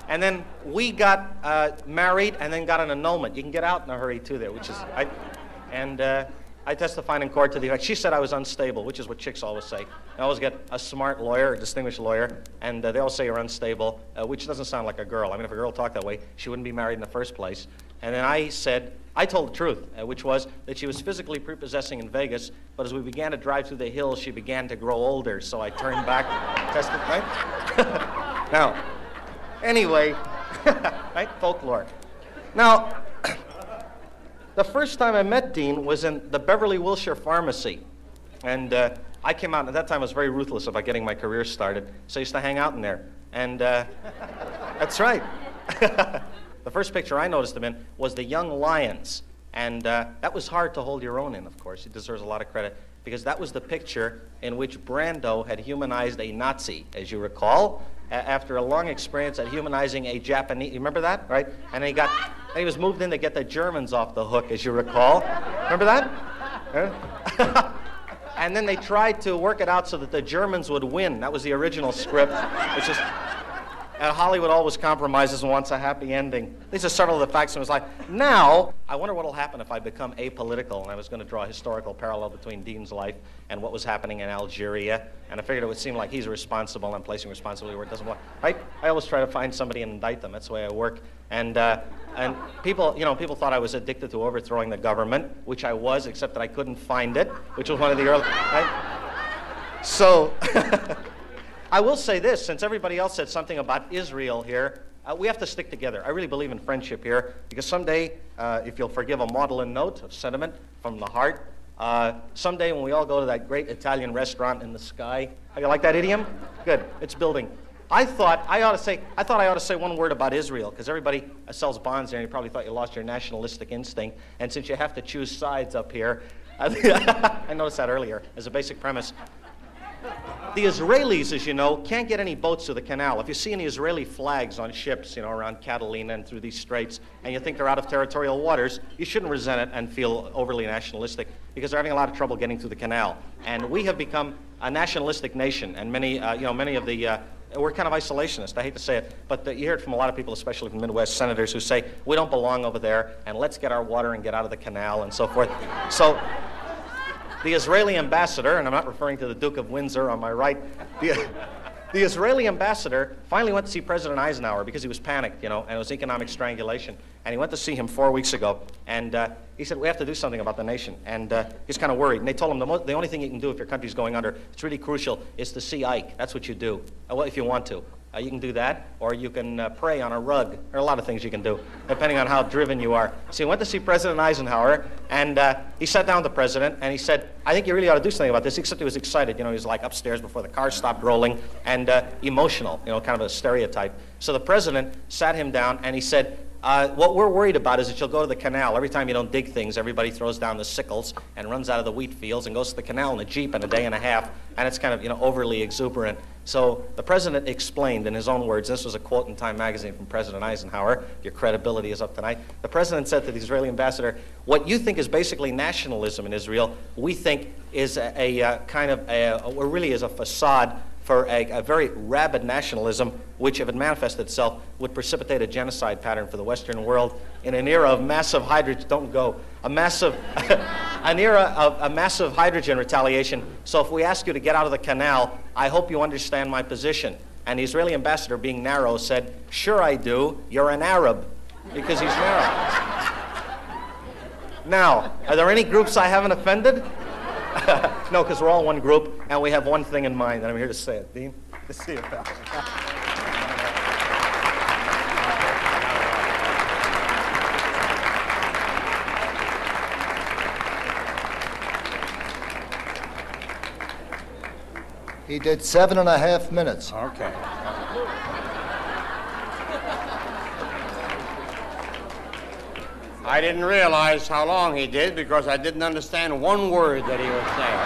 And then we got married and then got an annulment. You can get out in a hurry, too, there, which is... I testified in court to the effect. She said I was unstable, which is what chicks always say. They always get a smart lawyer, a distinguished lawyer, and they all say you're unstable, which doesn't sound like a girl. I mean, if a girl talked that way, she wouldn't be married in the first place. And then I said, I told the truth, which was that she was physically prepossessing in Vegas, but as we began to drive through the hills, she began to grow older, so I turned back, tested, right? Now, anyway, right, folklore. Now, the first time I met Dean was in the Beverly Wilshire Pharmacy, and I came out, and at that time I was very ruthless about getting my career started, so I used to hang out in there, and that's right. The first picture I noticed him in was the Young Lions, and that was hard to hold your own in, of course. He deserves a lot of credit, because that was the picture in which Brando had humanized a Nazi, as you recall, after a long experience at humanizing a Japanese. You remember that, right? And he was moved in to get the Germans off the hook, as you recall. Remember that? And then they tried to work it out so that the Germans would win. That was the original script. It's just... And Hollywood always compromises and wants a happy ending. These are several of the facts in his life. Now, I wonder what will happen if I become apolitical, and I was going to draw a historical parallel between Dean's life and what was happening in Algeria, and I figured it would seem like he's responsible, and I'm placing responsibility where it doesn't belong. Right? I always try to find somebody and indict them. That's the way I work. And people, people thought I was addicted to overthrowing the government, which I was, except that I couldn't find it, which was one of the early, right? So, I will say this, since everybody else said something about Israel here, we have to stick together. I really believe in friendship here, because someday, if you'll forgive a maudlin note of sentiment from the heart, someday when we all go to that great Italian restaurant in the sky, how you like that idiom? Good, it's building. I thought I ought to say one word about Israel, because everybody sells bonds there, and you probably thought you lost your nationalistic instinct, and since you have to choose sides up here, I noticed that earlier as a basic premise. The Israelis, as you know, can't get any boats to the canal. If you see any Israeli flags on ships, around Catalina and through these straits, and you think they're out of territorial waters, you shouldn't resent it and feel overly nationalistic, because they're having a lot of trouble getting through the canal. And we have become a nationalistic nation, and many of the we're kind of isolationist. I hate to say it, but you hear it from a lot of people, especially from Midwest senators, who say we don't belong over there, and let's get our water and get out of the canal and so forth. So. The Israeli ambassador, and I'm not referring to the Duke of Windsor on my right, the Israeli ambassador finally went to see President Eisenhower because he was panicked, and it was economic strangulation. And he went to see him 4 weeks ago, and he said, we have to do something about the nation. And he's kind of worried. And they told him the only thing you can do if your country's going under, it's really crucial, is to see Ike. That's what you do, well, if you want to. You can do that, or you can pray on a rug. There are a lot of things you can do, depending on how driven you are. So he went to see President Eisenhower, and he sat down with the president, and he said, I think you really ought to do something about this, except he was excited. He was like upstairs before the car stopped rolling, and emotional, kind of a stereotype. So the president sat him down, and he said, what we're worried about is that you'll go to the canal. Every time you don't dig things, everybody throws down the sickles and runs out of the wheat fields and goes to the canal in a Jeep in a day and a half, and it's kind of, overly exuberant. So the president explained in his own words, this was a quote in Time magazine from President Eisenhower, your credibility is up tonight. The president said to the Israeli ambassador, what you think is basically nationalism in Israel, we think is really is a facade for a very rabid nationalism, which, if it manifested itself, would precipitate a genocide pattern for the Western world in an era of massive hydrogen. Don't go. An era of a massive hydrogen retaliation. So if we ask you to get out of the canal, I hope you understand my position. And the Israeli ambassador, being narrow, said, sure I do. You're an Arab, because he's narrow. Now, are there any groups I haven't offended? No, because we're all one group, and we have one thing in mind, and I'm here to say it. Dean, good to see you, pal. He did 7.5 minutes. Okay. I didn't realize how long he did because I didn't understand one word that he was saying.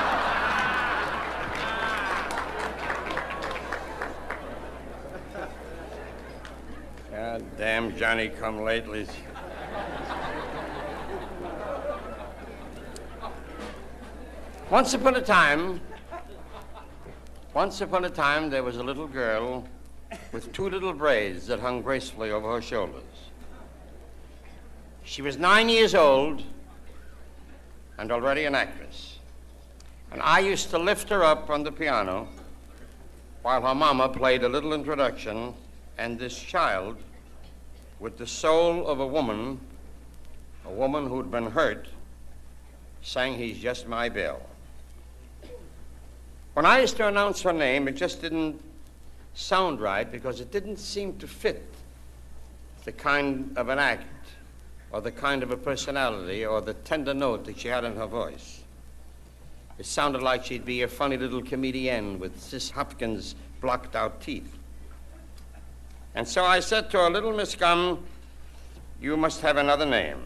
God damn Johnny come lately. Once upon a time, there was a little girl with 2 little braids that hung gracefully over her shoulders. She was 9 years old and already an actress. And I used to lift her up on the piano while her mama played a little introduction, and this child, with the soul of a woman who'd been hurt, sang He's Just My Bill. When I used to announce her name, it just didn't sound right because it didn't seem to fit the kind of an act or the kind of a personality or the tender note that she had in her voice. It sounded like she'd be a funny little comedienne with Sis Hopkins' blocked out teeth. And so I said to her, little Miss Gum, you must have another name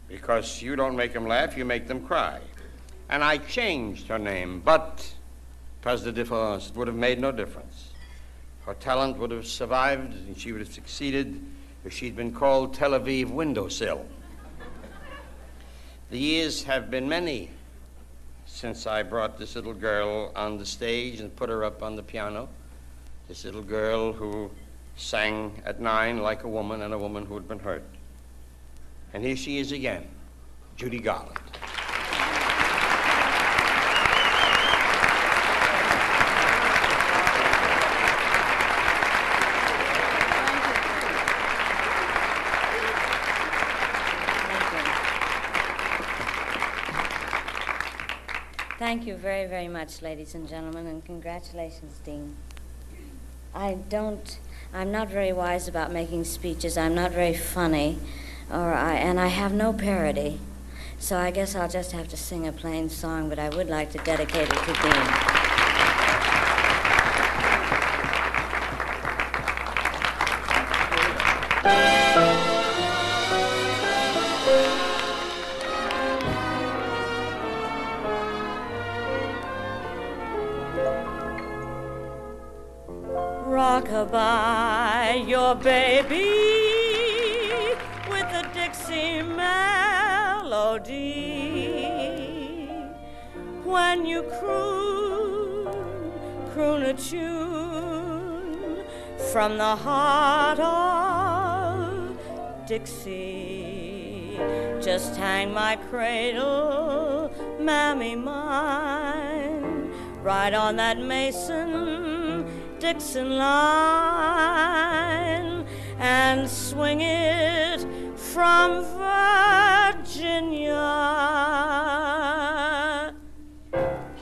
because you don't make them laugh, you make them cry. And I changed her name, but pas de différence, it would have made no difference. Her talent would have survived and she would have succeeded if she'd been called Tel Aviv Windowsill. The years have been many since I brought this little girl on the stage and put her up on the piano. This little girl who sang at 9 like a woman and a woman who had been hurt. And here she is again, Judy Garland. Thank you very, very much, ladies and gentlemen, and congratulations, Dean. I'm not very wise about making speeches. I'm not very funny, and I have no parody. So I guess I'll just have to sing a plain song, but I would like to dedicate it to Dean. Rockabye your baby with a Dixie melody. When you croon a tune from the heart of Dixie. Just hang my cradle, mammy mine, right on that Mason-Dixon line, and swing it from Virginia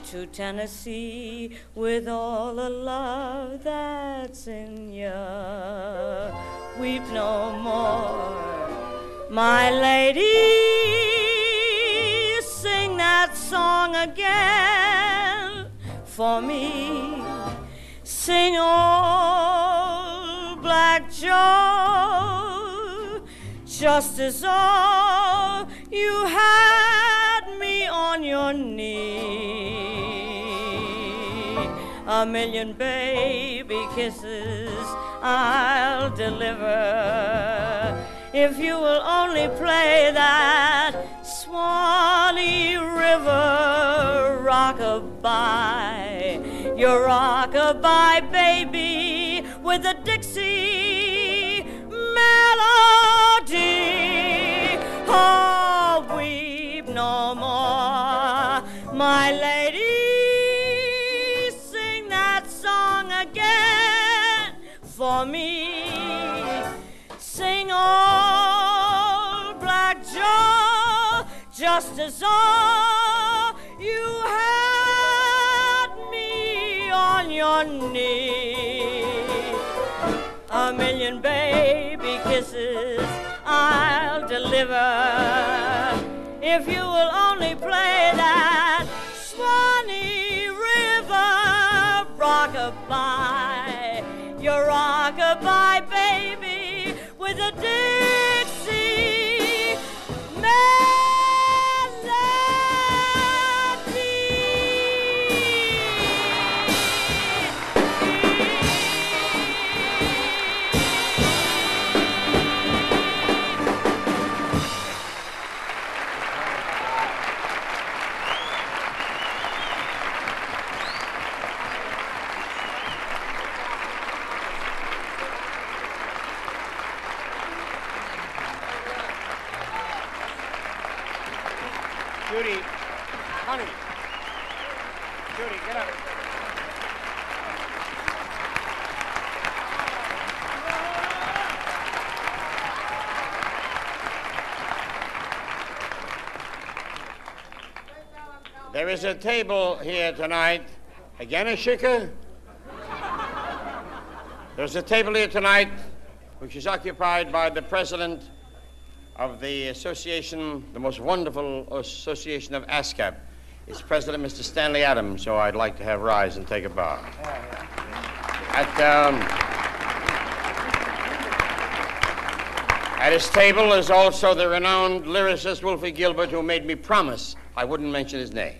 to Tennessee with all the love that's in ya. Weep no more, my lady, sing that song again for me. Sing old Black Joe, just as though you had me on your knee. A million baby kisses I'll deliver if you will only play that Swanee River rockabye. Your rockabye baby with a Dixie melody. Oh, weep no more, my lady, sing that song again for me. Sing old Black Joe, just as though you had me on your knee. A million baby kisses I'll deliver if you will only play that Swanee River rockabye. Your rockabye baby with a Dixie melody. Judy, honey. Judy, get up. There is a table here tonight. Again, a shaker? There's a table here tonight which is occupied by the president of the association, the most wonderful association of ASCAP. It's President Mr. Stanley Adams, so I'd like to have rise and take a bow. At his table is also the renowned lyricist Wolfie Gilbert, who made me promise I wouldn't mention his name.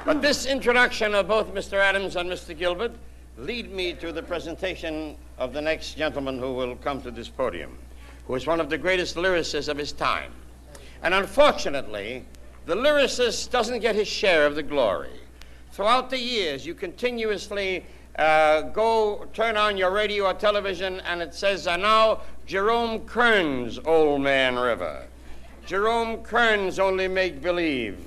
But this introduction of both Mr. Adams and Mr. Gilbert lead me to the presentation of the next gentleman who will come to this podium, who is one of the greatest lyricists of his time. And unfortunately, the lyricist doesn't get his share of the glory. throughout the years, you continuously turn on your radio or television, and it says, and now Jerome Kern's Old Man River. Jerome Kern's Only Make Believe.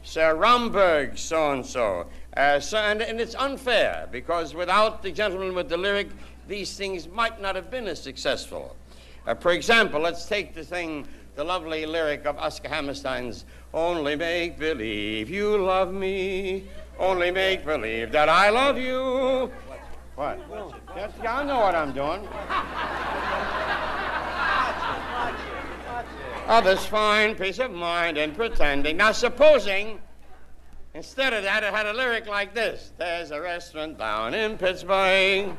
Sir Romberg's so-and-so. And it's unfair, because without the gentleman with the lyric, these things might not have been as successful. For example, let's take the lovely lyric of Oscar Hammerstein's Only Make Believe You Love Me. Only make believe that I love you. What? I know what I'm doing. Others find peace of mind in pretending. Now, supposing, instead of that, it had a lyric like this. There's a restaurant down in Pittsburgh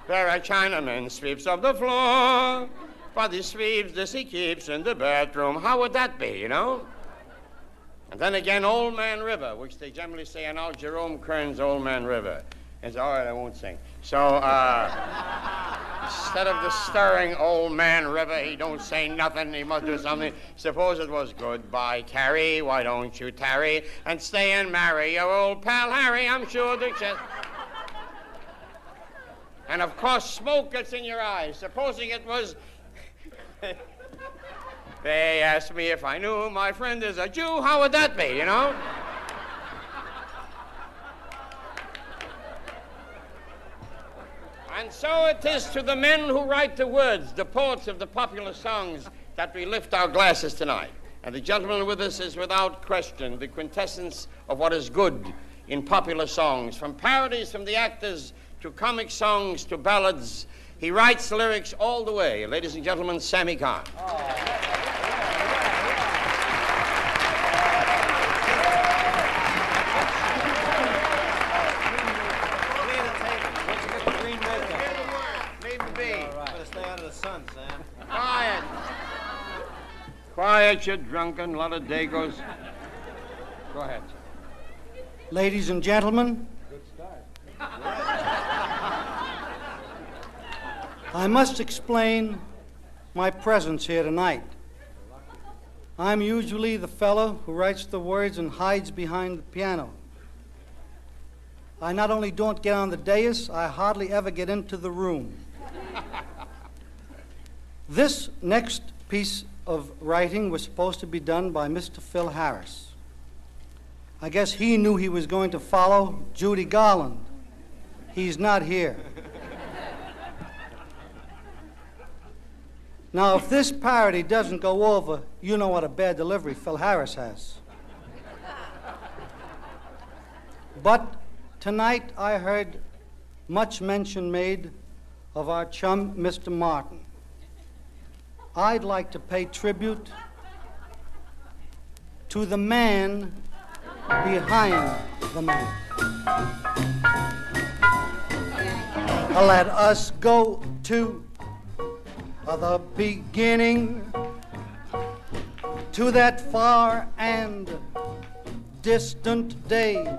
where a Chinaman sweeps up the floor, but he sweeps this he keeps in the bathroom. How would that be, you know? And then again, Old Man River, which they generally say, and now Jerome Kern's Old Man River. It's all right, I won't sing. So, instead of the stirring Old Man River, he don't say nothing, he must do something. Suppose it was goodbye, Carrie, why don't you tarry and stay and marry your old pal Harry, I'm sure the chest. And of course, smoke gets in your eyes. Supposing it was... They asked me if I knew my friend is a Jew. How would that be, you know? And so it is to the men who write the words, the poets of the popular songs, that we lift our glasses tonight. And the gentleman with us is without question the quintessence of what is good in popular songs. From parodies from the actors to comic songs to ballads, he writes lyrics all the way. Ladies and gentlemen, Sammy Cahn. Quiet, you drunken lot of dagos. Go ahead. Ladies and gentlemen, I must explain my presence here tonight. I'm usually the fellow who writes the words and hides behind the piano. I not only don't get on the dais, I hardly ever get into the room. This next piece of writing was supposed to be done by Mr. Phil Harris. I guess he knew he was going to follow Judy Garland. He's not here. Now, if this parody doesn't go over, you know what a bad delivery Phil Harris has. But tonight I heard much mention made of our chum, Mr. Martin. I'd like to pay tribute to the man behind the man. Let us go to the beginning, to that far and distant day.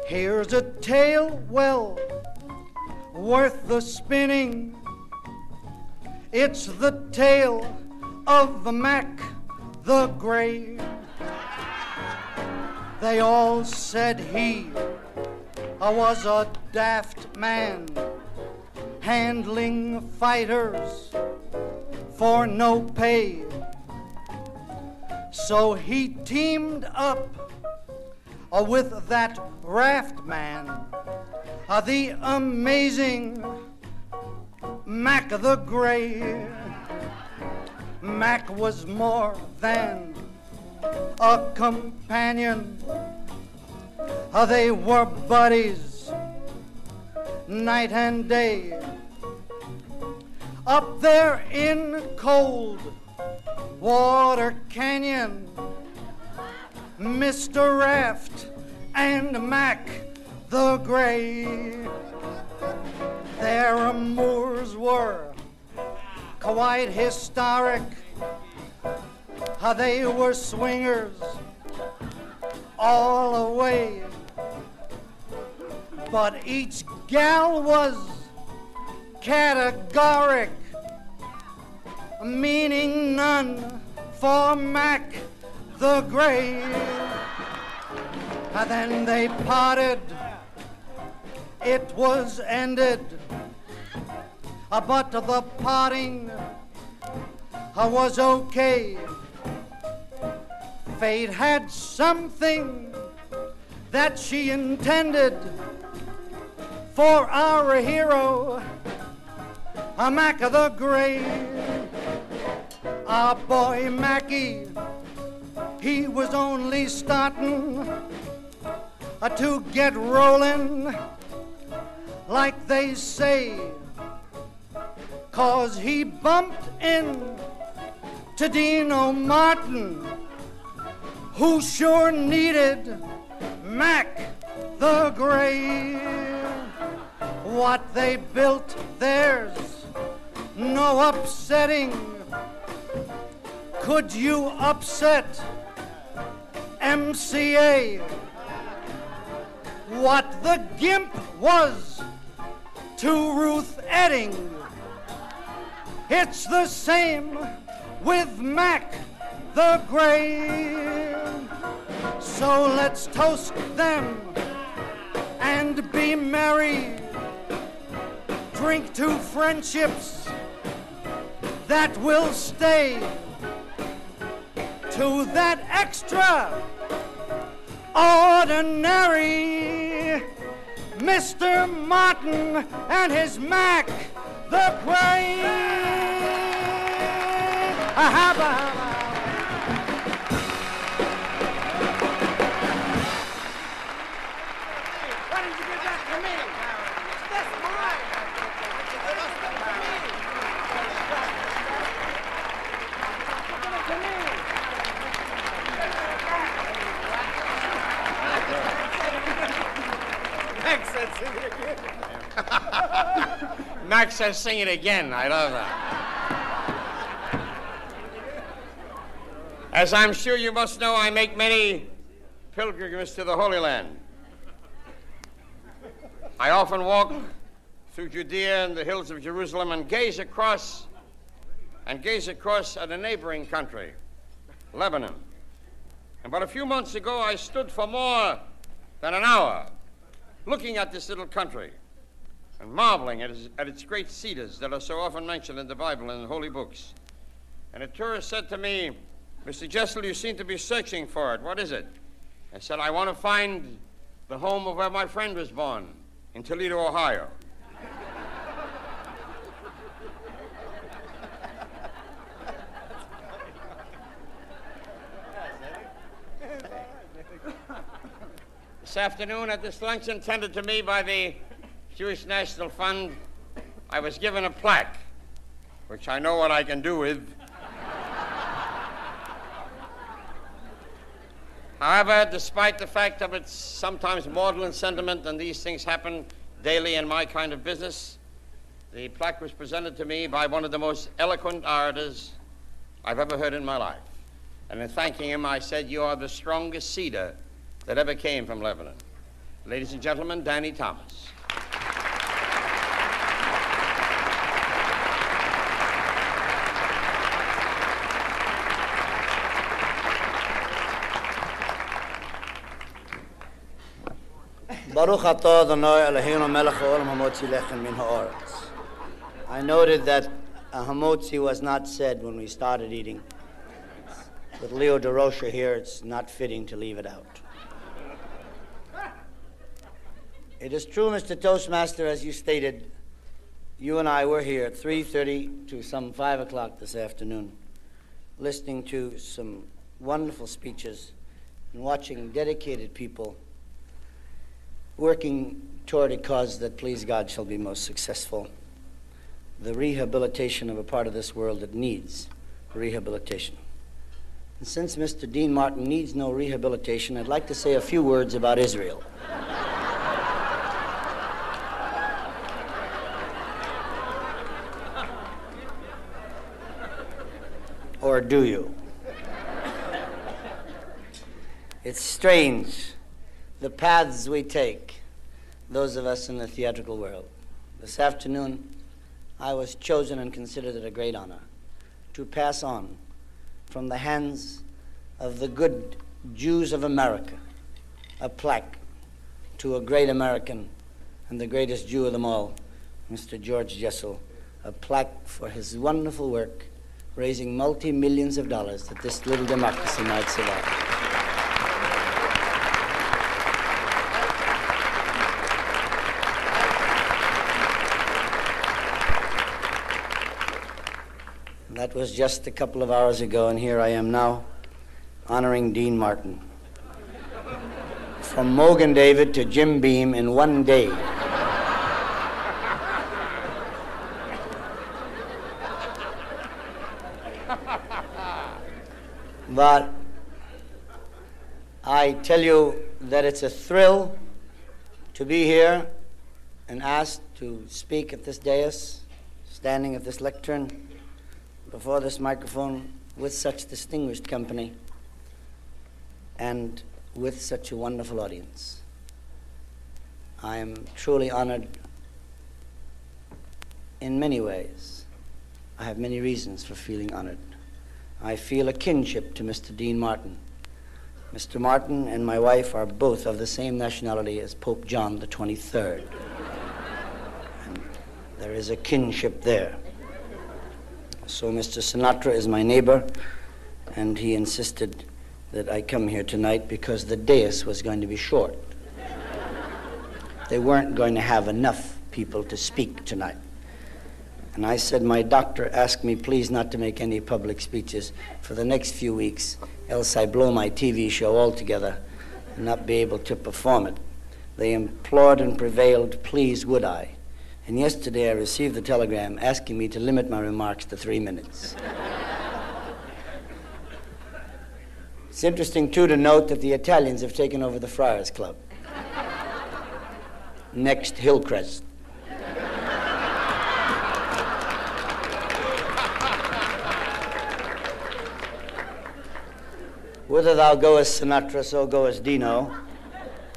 Here's a tale well worth the spinning. It's the tale of the Mac the Gray. They all said he was a daft man, handling fighters for no pay. So he teamed up with that raft man, the amazing Mac the Gray. Mac was more than a companion. They were buddies night and day. Up there in Cold Water Canyon, Mr. Raft and Mac the Gray, their amours were quite historic. They were swingers all the way, but each gal was categoric, meaning none for Mac the Gray. And then they parted. It was ended. But the parting was okay. Fate had something that she intended for our hero, Mac the Great. Our boy Mackie, he was only starting to get rolling, like they say, 'cause he bumped in to Dino Martin, who sure needed Mac the Great. What they built, there's no upsetting. Could you upset MCA? What the gimp was to Ruth Edding, it's the same with Mac the Great. So let's toast them and be merry. Drink to friendships that will stay, to that extraordinary Mr. Martin and his Mac the Great. Why didn't you give that to me? That's mine. Max said sing it again. Max says sing it again. I love that. As I'm sure you must know, I make many pilgrimages to the Holy Land. I often walk through Judea and the hills of Jerusalem and gaze across at a neighboring country, Lebanon. And but a few months ago, I stood for more than an hour looking at this little country and marveling at its great cedars that are so often mentioned in the Bible and in holy books. And a tourist said to me, "Mr. Jessel, you seem to be searching for it. What is it?" I said, "I want to find the home of where my friend was born, in Toledo, Ohio." This afternoon at this luncheon tended to me by the Jewish National Fund, I was given a plaque, which I know what I can do with. However, despite the fact of its sometimes maudlin sentiment, and these things happen daily in my kind of business, the plaque was presented to me by one of the most eloquent orators I've ever heard in my life. And in thanking him, I said, "You are the strongest cedar that ever came from Lebanon." Ladies and gentlemen, Danny Thomas. Baruch atah Adonai Eloheinu melech haolam hamotzi lechem min haaretz. I noted that hamotzi was not said when we started eating. With Leo DeRocha here, it's not fitting to leave it out. It is true, Mr. Toastmaster, as you stated, you and I were here at 3:30 to some 5 o'clock this afternoon, listening to some wonderful speeches and watching dedicated people working toward a cause that, please God, shall be most successful. The rehabilitation of a part of this world that needs rehabilitation. And since Mr. Dean Martin needs no rehabilitation, I'd like to say a few words about Israel. Or do you? It's strange, the paths we take, those of us in the theatrical world. This afternoon, I was chosen and considered it a great honor to pass on from the hands of the good Jews of America a plaque to a great American and the greatest Jew of them all, Mr. George Jessel, a plaque for his wonderful work raising multi-millions of dollars that this little democracy might survive. That was just a couple of hours ago, and here I am now honoring Dean Martin. From Mogan David to Jim Beam in one day. But I tell you that it's a thrill to be here and asked to speak at this dais, standing at this lectern, before this microphone with such distinguished company and with such a wonderful audience. I am truly honored in many ways. I have many reasons for feeling honored. I feel a kinship to Mr. Dean Martin. Mr. Martin and my wife are both of the same nationality as Pope John the 23rd. And there is a kinship there. So Mr. Sinatra is my neighbor, and he insisted that I come here tonight because the dais was going to be short. They weren't going to have enough people to speak tonight. And I said, my doctor asked me please not to make any public speeches for the next few weeks, else I blow my TV show altogether and not be able to perform it. They implored and prevailed, please would I. And yesterday I received the telegram asking me to limit my remarks to 3 minutes. It's interesting, too, to note that the Italians have taken over the Friars Club. Next, Hillcrest. Whither thou goest, Sinatra, so goest Dino,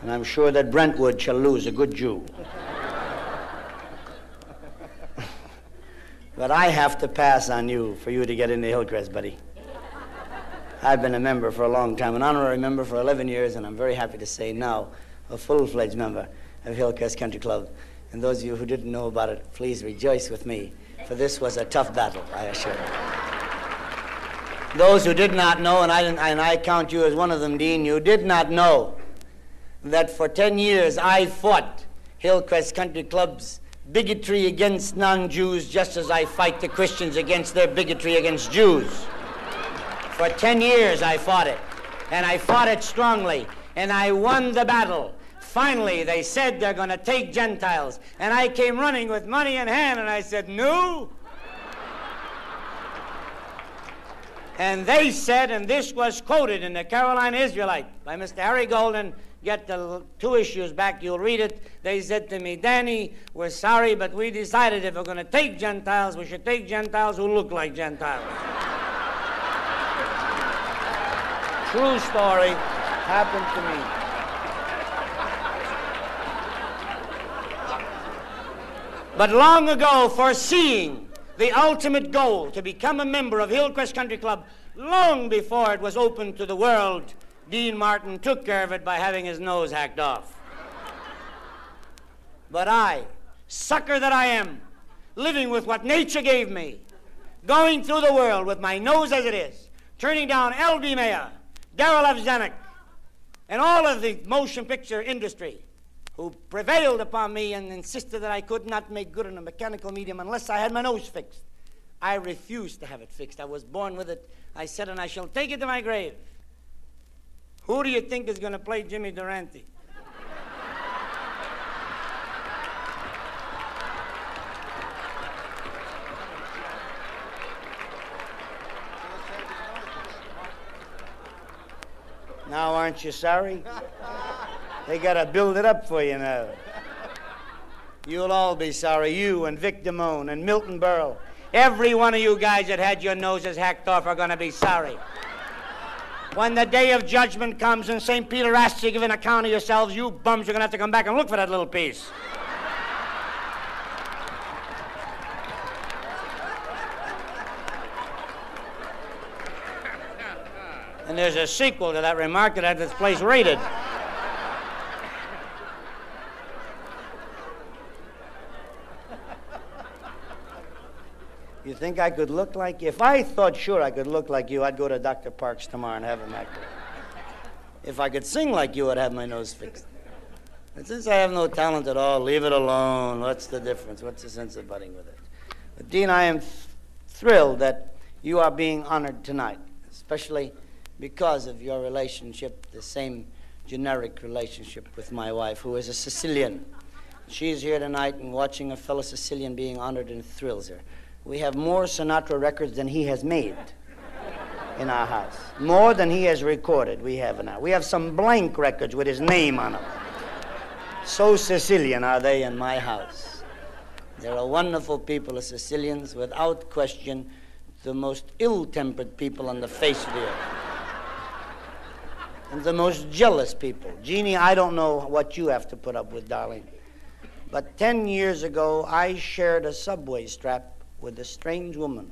and I'm sure that Brentwood shall lose a good Jew. But I have to pass on you for you to get into Hillcrest, buddy. I've been a member for a long time, an honorary member for 11 years, and I'm very happy to say now a full-fledged member of Hillcrest Country Club. And those of you who didn't know about it, please rejoice with me, for this was a tough battle, I assure you. Those who did not know, and I count you as one of them, Dean, you did not know that for 10 years I fought Hillcrest Country Club's bigotry against non-Jews just as I fight the Christians against their bigotry against Jews. For 10 years I fought it, and I fought it strongly, and I won the battle. Finally, they said they're going to take Gentiles, and I came running with money in hand, and I said, no. And they said, and this was quoted in the Carolina Israelite by Mr. Harry Golden, get the 2 issues back, you'll read it. They said to me, Danny, we're sorry, but we decided if we're going to take Gentiles, we should take Gentiles who look like Gentiles. True story, happened to me. But long ago, foreseeing the ultimate goal to become a member of Hillcrest Country Club, long before it was open to the world, Dean Martin took care of it by having his nose hacked off. But I, sucker that I am, living with what nature gave me, going through the world with my nose as it is, turning down L.D. Mayer, Darryl F. Zanuck, and all of the motion picture industry, who prevailed upon me and insisted that I could not make good in a mechanical medium unless I had my nose fixed. I refused to have it fixed. I was born with it. I said, and I shall take it to my grave. Who do you think is going to play Jimmy Durante? Now, aren't you sorry? They got to build it up for you now. You'll all be sorry. You and Vic Damone and Milton Berle. Every one of you guys that had your noses hacked off are going to be sorry. When the day of judgment comes and St. Peter asks you to give an account of yourselves, you bums are going to have to come back and look for that little piece. And there's a sequel to that remark that had this place raided. You think I could look like you? If I thought sure I could look like you, I'd go to Dr. Parks tomorrow and have him act. If I could sing like you, I'd have my nose fixed. And since I have no talent at all, leave it alone. What's the difference? What's the sense of butting with it? But Dean, I am thrilled that you are being honored tonight, especially because of your relationship, the same generic relationship with my wife, who is a Sicilian. She's here tonight, and watching a fellow Sicilian being honored, and it thrills her. We have more Sinatra records than he has made in our house. More than he has recorded, we have now. We have some blank records with his name on them. So Sicilian are they in my house. They're a wonderful people, the Sicilians, without question, the most ill-tempered people on the face of the earth. And the most jealous people. Jeannie, I don't know what you have to put up with, darling. But 10 years ago, I shared a subway strap with a strange woman.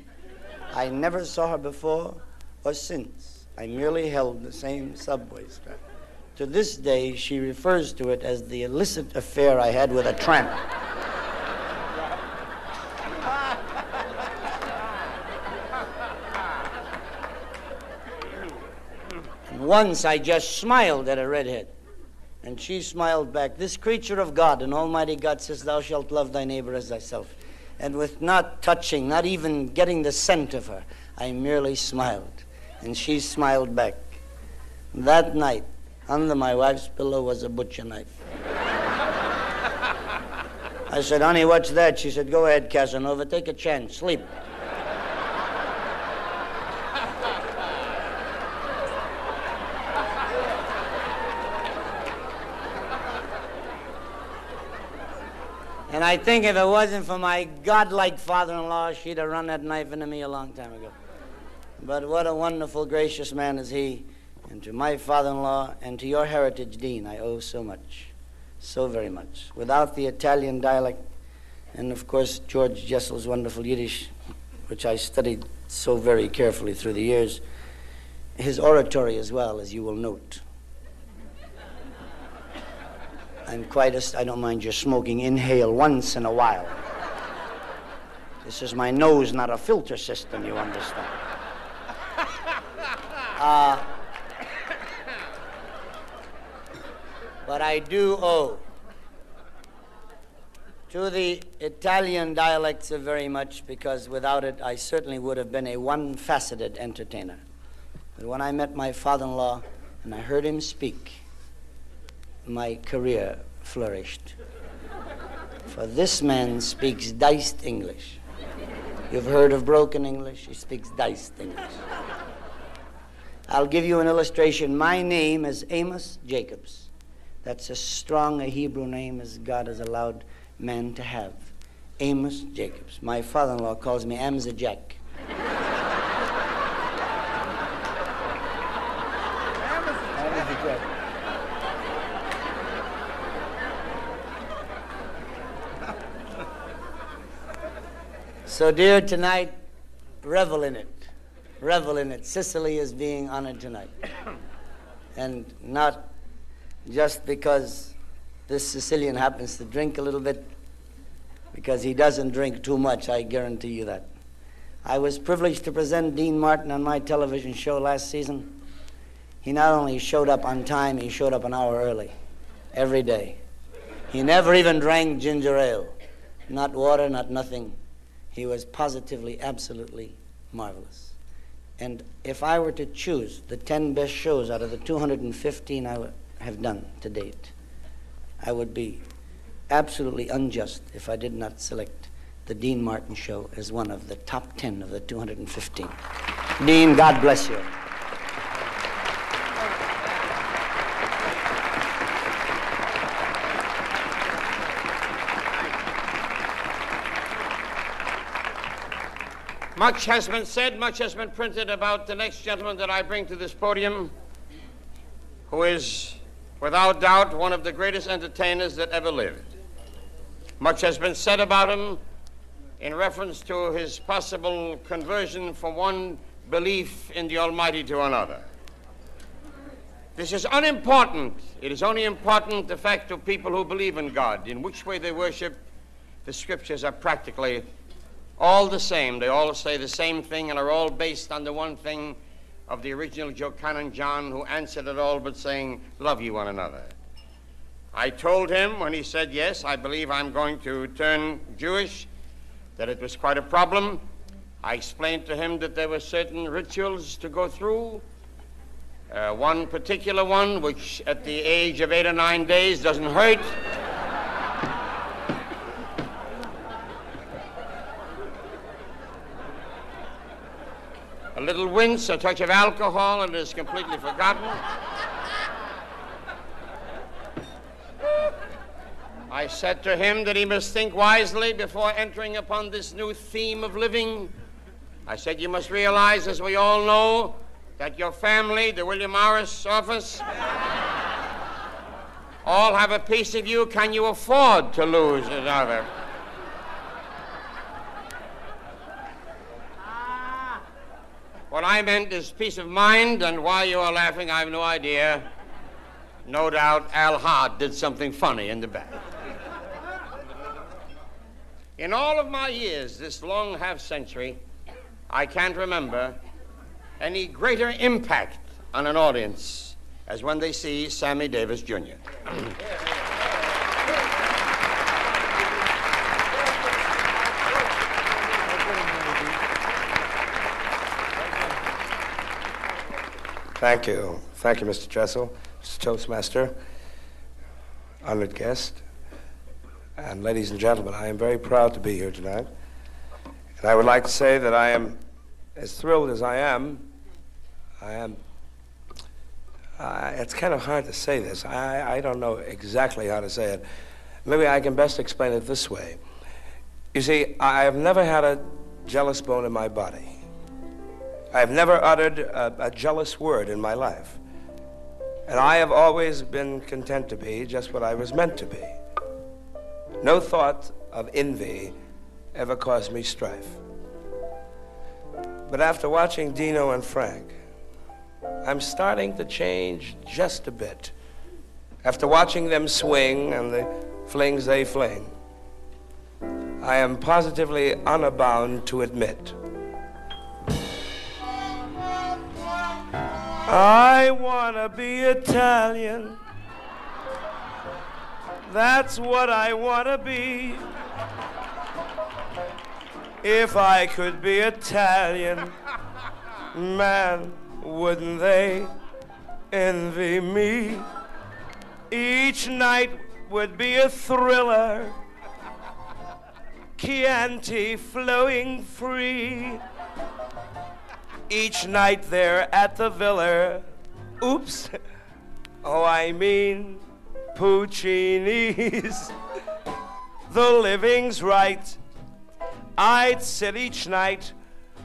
I never saw her before or since. I merely held the same subway strap. To this day, she refers to it as the illicit affair I had with a tramp. And once I just smiled at a redhead, and she smiled back. This creature of God, and Almighty God says, thou shalt love thy neighbor as thyself. And with not touching, not even getting the scent of her, I merely smiled. And she smiled back. That night, under my wife's pillow was a butcher knife. I said, honey, what's that? She said, go ahead, Casanova, take a chance, sleep. And I think if it wasn't for my godlike father-in-law, she'd have run that knife into me a long time ago. But what a wonderful, gracious man is he. And to my father-in-law and to your heritage, Dean, I owe so much, so very much. Without the Italian dialect, and of course George Jessel's wonderful Yiddish, which I studied so very carefully through the years, his oratory as well, as you will note. I'm quite I don't mind your smoking. Inhale once in a while. This is my nose, not a filter system, you understand. But I do owe to the Italian dialects very much, because without it, I certainly would have been a one-faceted entertainer. But when I met my father-in-law and I heard him speak, my career flourished. For this man speaks diced English. You've heard of broken English? He speaks diced English. I'll give you an illustration. My name is Amos Jacobs. That's as strong a Hebrew name as God has allowed man to have. Amos Jacobs. My father-in-law calls me Amza Jack. So, dear, tonight, revel in it. Revel in it. Sicily is being honored tonight. And not just because this Sicilian happens to drink a little bit, because he doesn't drink too much, I guarantee you that. I was privileged to present Dean Martin on my television show last season. He not only showed up on time, he showed up an hour early, every day. He never even drank ginger ale, not water, not nothing. He was positively, absolutely marvelous. And if I were to choose the 10 best shows out of the 215 I have done to date, I would be absolutely unjust if I did not select the Dean Martin Show as one of the top 10 of the 215. Dean, God bless you. Much has been said, much has been printed about the next gentleman that I bring to this podium, who is, without doubt, one of the greatest entertainers that ever lived. Much has been said about him in reference to his possible conversion from one belief in the Almighty to another. This is unimportant. It is only important the fact of people who believe in God. In which way they worship, the scriptures are practically all the same. They all say the same thing and are all based on the one thing of the original Jochanan John, who answered it all but saying, love you one another. I told him when he said, yes, I believe I'm going to turn Jewish, that it was quite a problem. I explained to him that there were certain rituals to go through. One particular one, which at the age of 8 or 9 days doesn't hurt. A little wince, a touch of alcohol, and it is completely forgotten. I said to him that he must think wisely before entering upon this new theme of living. I said, you must realize, as we all know, that your family, the William Morris office, all have a piece of you. Can you afford to lose another? What I meant is peace of mind, and why you are laughing, I have no idea. No doubt Al Hart did something funny in the back. In all of my years, this long half-century, I can't remember any greater impact on an audience as when they see Sammy Davis Jr. Thank you. Thank you, Mr. Dressel, Mr. Toastmaster, honored guest, and ladies and gentlemen, I am very proud to be here tonight. And I would like to say that I am as thrilled as I am. It's kind of hard to say this. I don't know exactly how to say it. Maybe I can best explain it this way. You see, I have never had a jealous bone in my body. I have never uttered a jealous word in my life. And I have always been content to be just what I was meant to be. No thought of envy ever caused me strife. But after watching Dino and Frank, I'm starting to change just a bit. After watching them swing and the flings they fling, I am positively unbound to admit I want to be Italian. That's what I want to be. If I could be Italian, man, wouldn't they envy me? Each night would be a thriller, Chianti flowing free. Each night there at the villa, oops, oh, I mean Puccini's. The living's right. I'd sit each night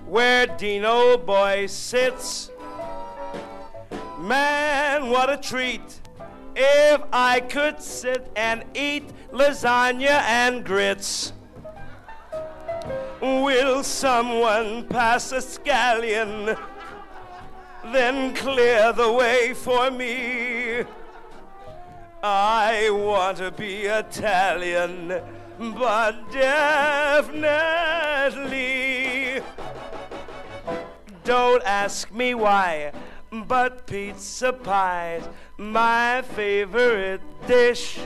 where Dino boy sits. Man, what a treat if I could sit and eat lasagna and grits. Will someone pass a scallion, then clear the way for me? I want to be Italian, but definitely. Don't ask me why, but pizza pie's my favorite dish.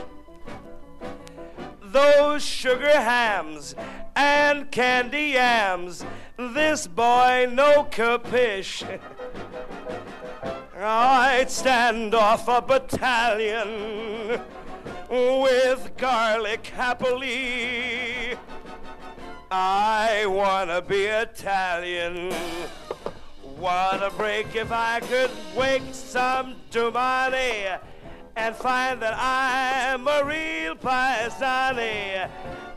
Those sugar hams and candy yams, this boy no capiche. I'd stand off a battalion with garlic happily. I wanna be Italian. What a break if I could wake some domani and find that I'm a real paisani.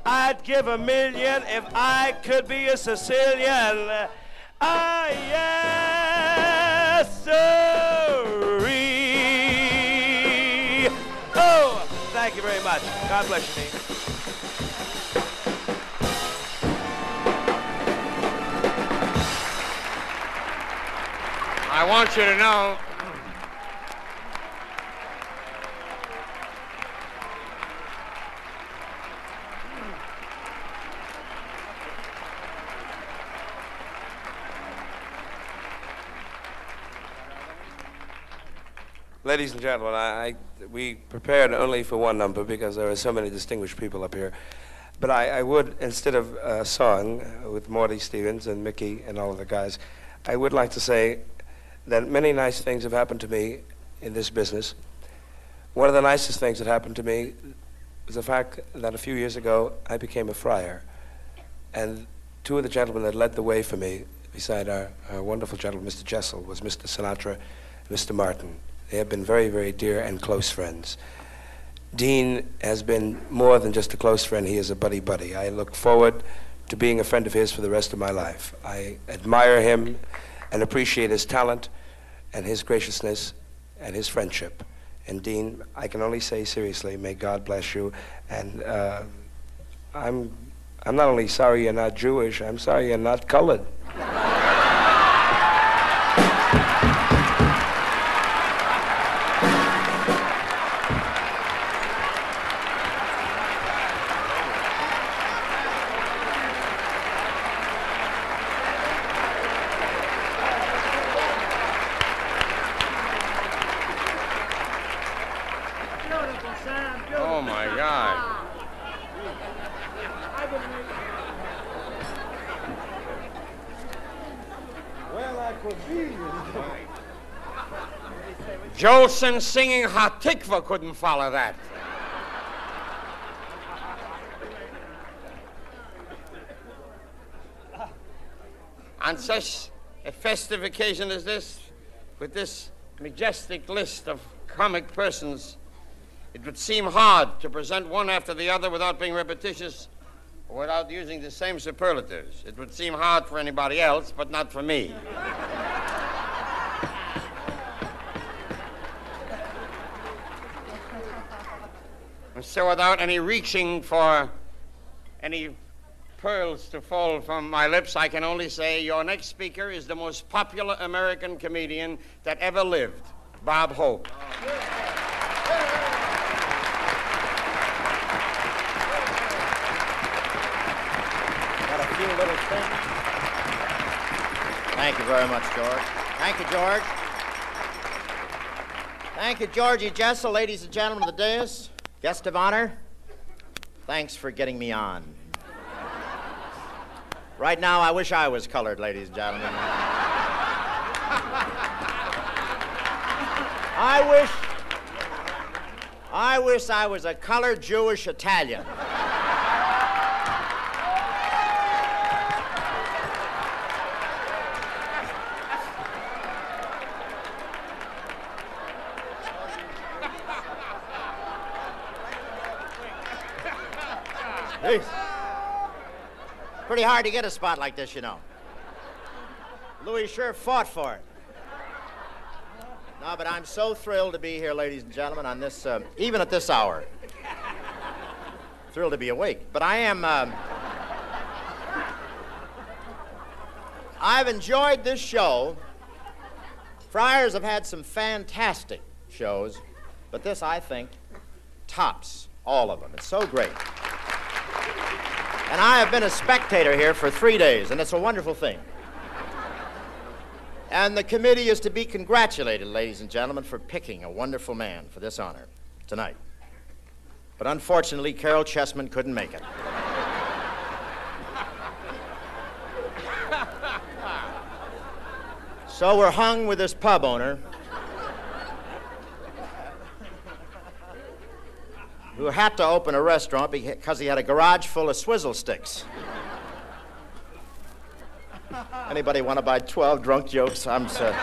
I'd give $1 million if I could be a Sicilian. Ah, yes, sirree. Oh, thank you very much. God bless you, Dean. I want you to know Ladies and gentlemen, we prepared only for one number because there are so many distinguished people up here. But I would, instead of a song with Morty Stevens and Mickey and all of the guys, I would like to say that many nice things have happened to me in this business. One of the nicest things that happened to me was the fact that a few years ago I became a friar. And two of the gentlemen that led the way for me, beside our wonderful gentleman, Mr. Jessel, was Mr. Sinatra and Mr. Martin. They have been very, very dear and close friends. Dean has been more than just a close friend. He is a buddy-buddy. I look forward to being a friend of his for the rest of my life. I admire him and appreciate his talent and his graciousness and his friendship. And Dean, I can only say seriously, may God bless you. And I'm not only sorry you're not Jewish, I'm sorry you're not colored. Oh, my God. Well, I could be. Jolson singing Hatikva couldn't follow that. On such a festive occasion as this, with this majestic list of comic persons, it would seem hard to present one after the other without being repetitious or without using the same superlatives. It would seem hard for anybody else, but not for me. And so without any reaching for any pearls to fall from my lips, I can only say your next speaker is the most popular American comedian that ever lived, Bob Hope. Got a few little things. Thank you very much, George. Thank you, George. Thank you, Georgie Jessel, ladies and gentlemen of the dais. Guest of honor, thanks for getting me on. Right now, I wish I was colored, ladies and gentlemen. I wish I was a colored Jewish Italian. Pretty hard to get a spot like this, you know. Louis sure fought for it. No, but I'm so thrilled to be here, ladies and gentlemen, on this, even at this hour. Thrilled to be awake. But I am, I've enjoyed this show. Friars have had some fantastic shows, but this, I think, tops all of them. It's so great. And I have been a spectator here for 3 days, and it's a wonderful thing. And the committee is to be congratulated, ladies and gentlemen, for picking a wonderful man for this honor tonight. But unfortunately, Carol Chessman couldn't make it. So we're hung with this pub owner who had to open a restaurant because he had a garage full of swizzle sticks. Anybody want to buy 12 drunk jokes? I'm so...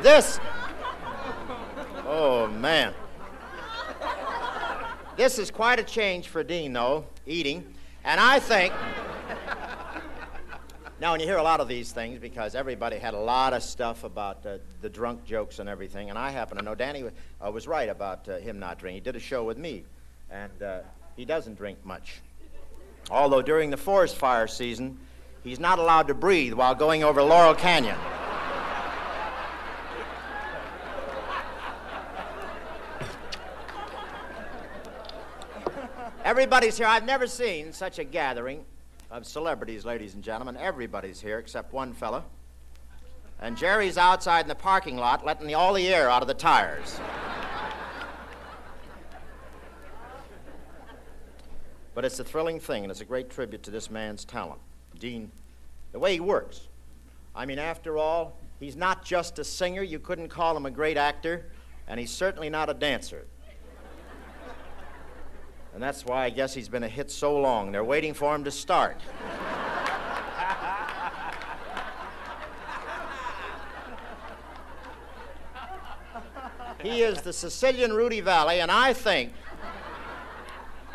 This... Oh, man. This is quite a change for Dean, though, eating. And I think... Now, when you hear a lot of these things, because everybody had a lot of stuff about the drunk jokes and everything, and I happen to know Danny was right about him not drinking. He did a show with me, and he doesn't drink much. Although during the forest fire season, he's not allowed to breathe while going over Laurel Canyon. Everybody's here. I've never seen such a gathering of celebrities, ladies and gentlemen. Everybody's here except one fella, And Jerry's outside in the parking lot letting all the air out of the tires. But it's a thrilling thing, and it's a great tribute to this man's talent. Dean, the way he works. I mean, after all, he's not just a singer. You couldn't call him a great actor, and he's certainly not a dancer. And that's why I guess he's been a hit so long. They're waiting for him to start. He is the Sicilian Rudy Valley, and I think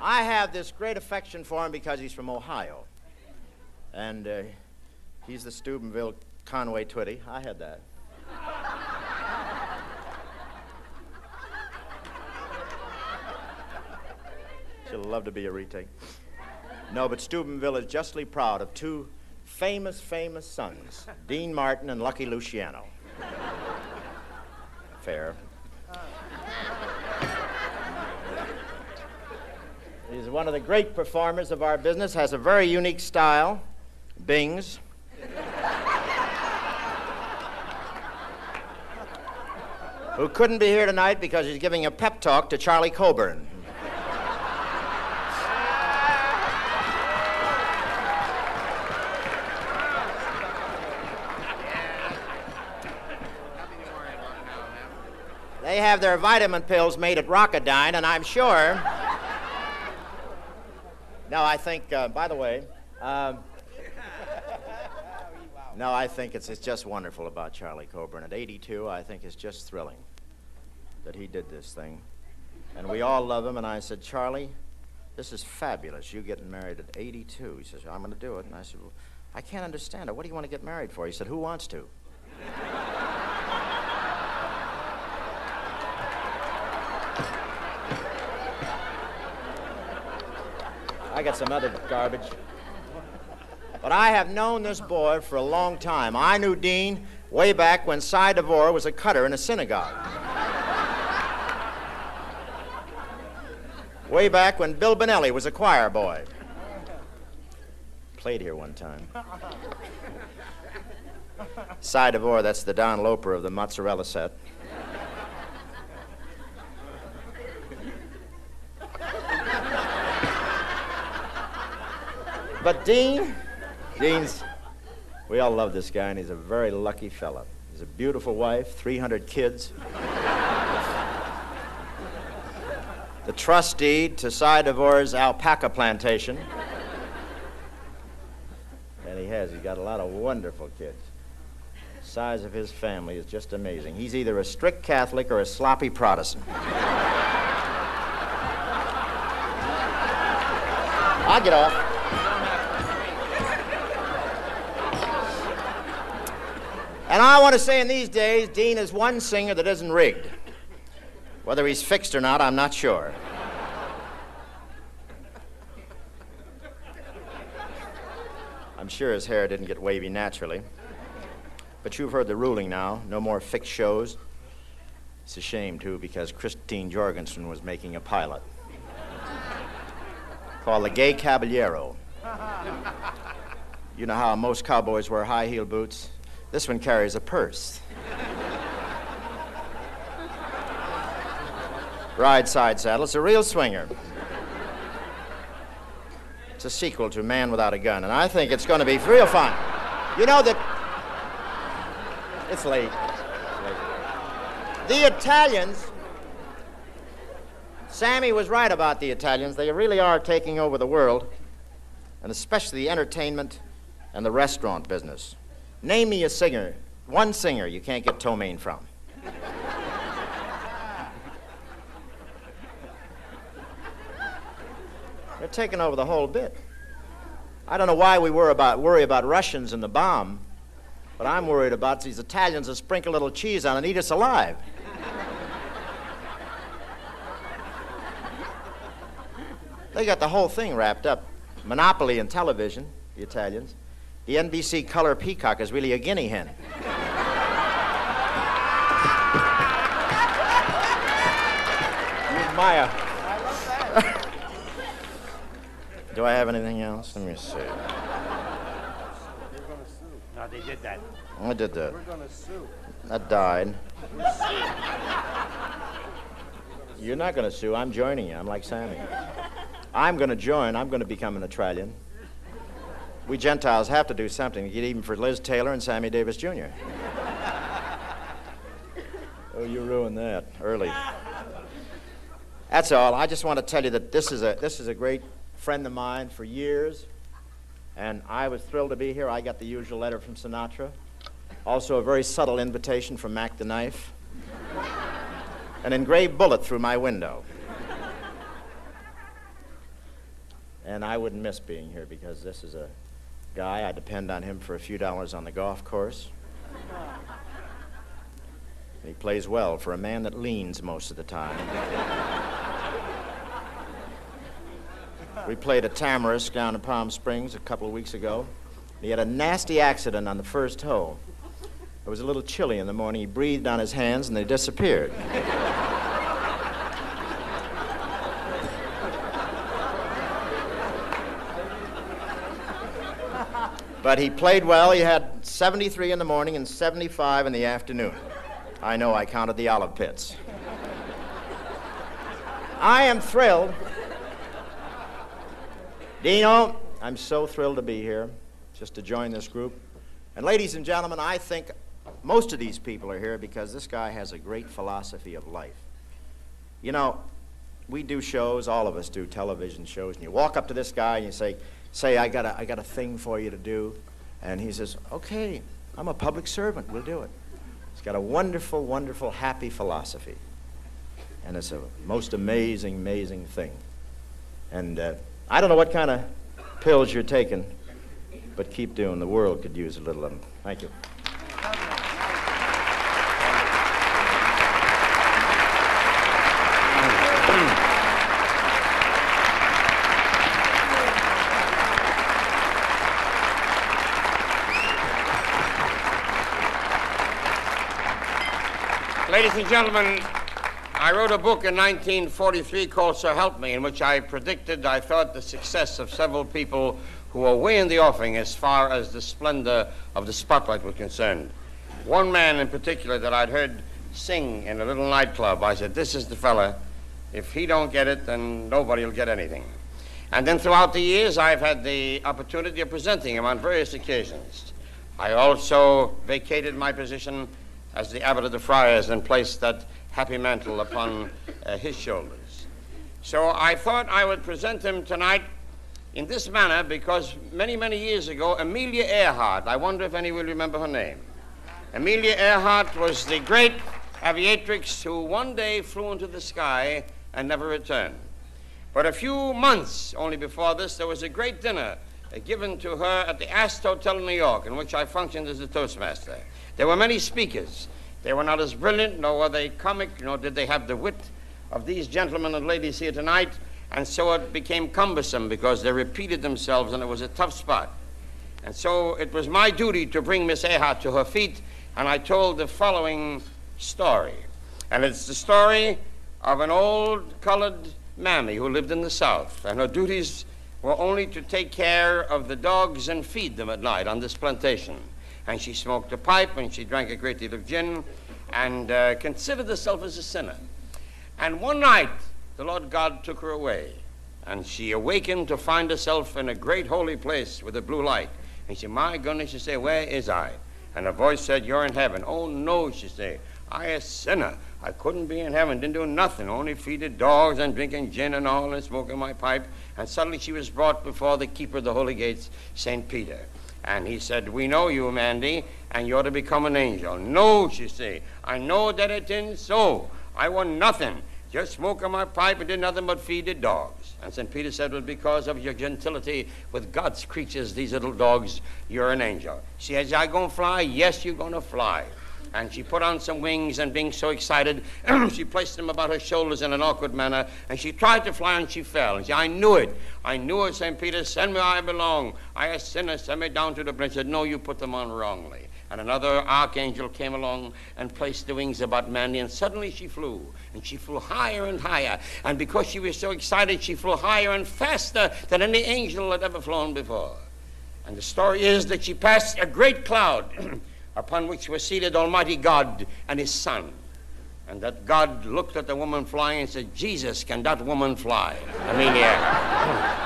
I have this great affection for him because he's from Ohio. And he's the Steubenville Conway Twitty. I had that. She'll love to be a retake. No, but Steubenville is justly proud of two famous sons, Dean Martin and Lucky Luciano. Fair. He's one of the great performers of our business, has a very unique style, Bings. Who couldn't be here tonight because he's giving a pep talk to Charlie Coburn. They have their vitamin pills made at Rocketdyne, and I'm sure... No, I think, by the way, no, I think it's just wonderful about Charlie Coburn. At 82, I think it's just thrilling that he did this thing. And we all love him, and I said, Charlie, this is fabulous, you getting married at 82. He says, I'm going to do it. And I said, well, I can't understand it. What do you want to get married for? He said, who wants to? I got some other garbage. But I have known this boy for a long time. I knew Dean way back when Cy DeVore was a cutter in a synagogue. Way back when Bill Benelli was a choir boy. Played here one time. Cy DeVore, that's the Don Loper of the mozzarella set. But Dean's, we all love this guy, and he's a very lucky fella. He's a beautiful wife, 300 kids. The trust deed to Cy DeVore's alpaca plantation. And he's got a lot of wonderful kids. The size of his family is just amazing. He's either a strict Catholic or a sloppy Protestant. I'll get off. And I want to say in these days, Dean is one singer that isn't rigged. Whether he's fixed or not, I'm not sure. I'm sure his hair didn't get wavy naturally. But you've heard the ruling now. No more fixed shows. It's a shame, too, because Christine Jorgensen was making a pilot called The Gay Caballero. You know how most cowboys wear high-heel boots? This one carries a purse. Ride side saddle. It's a real swinger. It's a sequel to Man Without a Gun, and I think it's going to be real fun. You know that... It's late. The Italians... Sammy was right about the Italians. They really are taking over the world, and especially the entertainment and the restaurant business. Name me a singer, one singer you can't get ptomaine from. They're taking over the whole bit. I don't know why we worry about Russians and the bomb, but I'm worried about these Italians that sprinkle a little cheese on and eat us alive. They got the whole thing wrapped up. Monopoly in television, the Italians. The NBC color peacock is really a guinea hen. Maya. Do I have anything else? Let me see. Not they did that. I did that. We're going to sue. That died. You're not going to sue. I'm joining you. I'm like Sammy. I'm going to join. I'm going to become an Australian. We Gentiles have to do something to get even for Liz Taylor and Sammy Davis Jr. Oh, you ruined that early. That's all. I just want to tell you that this is a great friend of mine for years, and I was thrilled to be here. I got the usual letter from Sinatra, also a very subtle invitation from Mac the Knife, an engraved bullet through my window. And I wouldn't miss being here because this is a guy, I depend on him for a few dollars on the golf course. He plays well for a man that leans most of the time. We played at Tamarisk down in Palm Springs a couple of weeks ago. He had a nasty accident on the first hole. It was a little chilly in the morning. He breathed on his hands and they disappeared. But he played well. He had 73 in the morning and 75 in the afternoon. I know, I counted the olive pits. I am thrilled. Dino, I'm so thrilled to be here, just to join this group. And ladies and gentlemen, I think most of these people are here because this guy has a great philosophy of life. You know, we do shows, all of us do television shows, and you walk up to this guy and you say, I got a thing for you to do. And he says, okay, I'm a public servant, we'll do it. He's got a wonderful, wonderful, happy philosophy. And it's a most amazing, amazing thing. And I don't know what kind of pills you're taking, but keep doing. The world could use a little of them. Thank you. Ladies and gentlemen, I wrote a book in 1943 called So Help Me, in which I predicted, I thought, the success of several people who were way in the offing as far as the splendor of the spotlight was concerned. One man in particular that I'd heard sing in a little nightclub, I said, this is the fella. If he don't get it, then nobody will get anything. And then throughout the years, I've had the opportunity of presenting him on various occasions. I also vacated my position as the abbot of the Friars and placed that happy mantle upon his shoulders. So I thought I would present him tonight in this manner because many, many years ago, Amelia Earhart, I wonder if any will remember her name. Amelia Earhart was the great aviatrix who one day flew into the sky and never returned. But a few months only before this, there was a great dinner given to her at the Astor Hotel in New York, in which I functioned as a Toastmaster. There were many speakers. They were not as brilliant, nor were they comic, nor did they have the wit of these gentlemen and ladies here tonight, and so it became cumbersome because they repeated themselves and it was a tough spot. And so it was my duty to bring Miss Earhart to her feet, and I told the following story. And it's the story of an old colored mammy who lived in the South, and her duties were only to take care of the dogs and feed them at night on this plantation. And she smoked a pipe, and she drank a great deal of gin, and considered herself as a sinner. And one night, the Lord God took her away, and she awakened to find herself in a great holy place with a blue light. And she said, my goodness, she said, where is I? And a voice said, you're in heaven. Oh, no, she said, I a sinner. I couldn't be in heaven, didn't do nothing, only feeding dogs and drinking gin and all and smoking my pipe. And suddenly she was brought before the keeper of the holy gates, St. Peter. And he said, we know you, Mandy, and you ought to become an angel. No, she said, I know that it isn't so. I want nothing, just smoking my pipe and did nothing but feed the dogs. And St. Peter said, well, because of your gentility with God's creatures, these little dogs, you're an angel. She said, are you going to fly? Yes, you're going to fly. And she put on some wings, and being so excited, she placed them about her shoulders in an awkward manner, and she tried to fly, and she fell. And she said, I knew it. I knew it, St. Peter. Send me where I belong. I a sinner. Send me down to the bridge. She said, no, you put them on wrongly. And another archangel came along and placed the wings about Mandy, and suddenly she flew. And she flew higher and higher. And because she was so excited, she flew higher and faster than any angel had ever flown before. And the story is that she passed a great cloud upon which was seated Almighty God and his Son. And that God looked at the woman flying and said, Jesus, can that woman fly? I mean, yeah.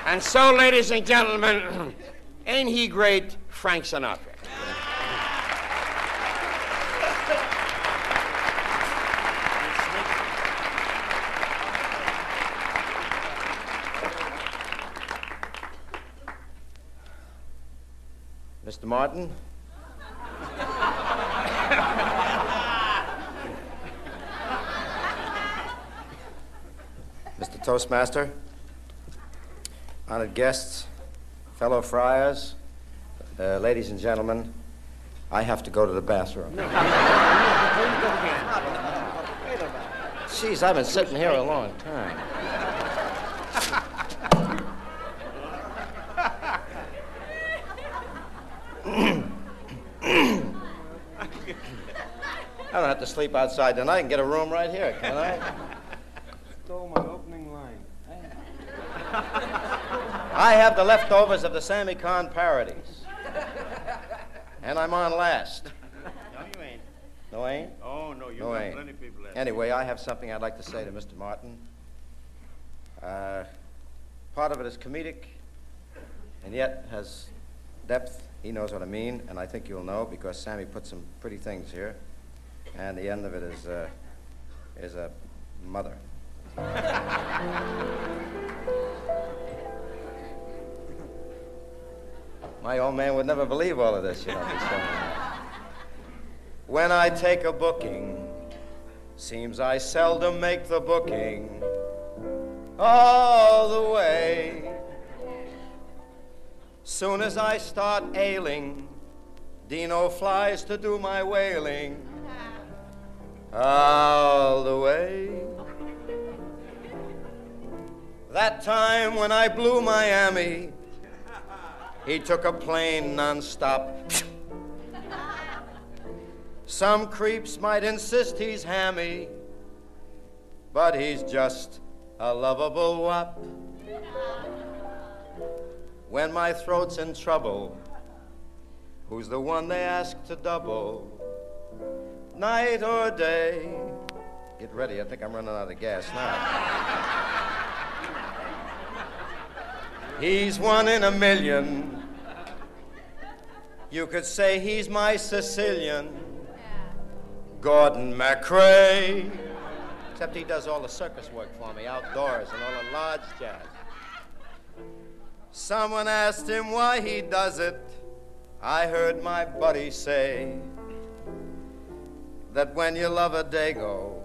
And so, ladies and gentlemen, ain't he great, Frank Sinatra? Mr. Martin? Mr. Toastmaster, honored guests, fellow friars, ladies and gentlemen, I have to go to the bathroom. Jeez, I've been sitting here a long time. I don't have to sleep outside tonight. I can get a room right here, can I? Stole my opening line. I have the leftovers of the Sammy Kahn parodies. And I'm on last. No, you ain't. No, I ain't? Oh, no, you've No, got I ain't. plenty of people left. Anyway, I have something I'd like to say to Mr. Martin. Part of it is comedic, and yet has depth. He knows what I mean, and I think you'll know because Sammy put some pretty things here. And the end of it is a mother. My old man would never believe all of this, you know. When I take a booking, seems I seldom make the booking all the way. Soon as I start ailing, Dino flies to do my wailing all the way. That time when I blew Miami, he took a plane nonstop. Some creeps might insist he's hammy, but he's just a lovable wop. When my throat's in trouble, who's the one they ask to double? Night or day? Get ready, I think I'm running out of gas now. He's one in a million. You could say he's my Sicilian, Gordon McRae. Except he does all the circus work for me, outdoors and all the lodge jazz. Someone asked him why he does it. I heard my buddy say that when you love a dago,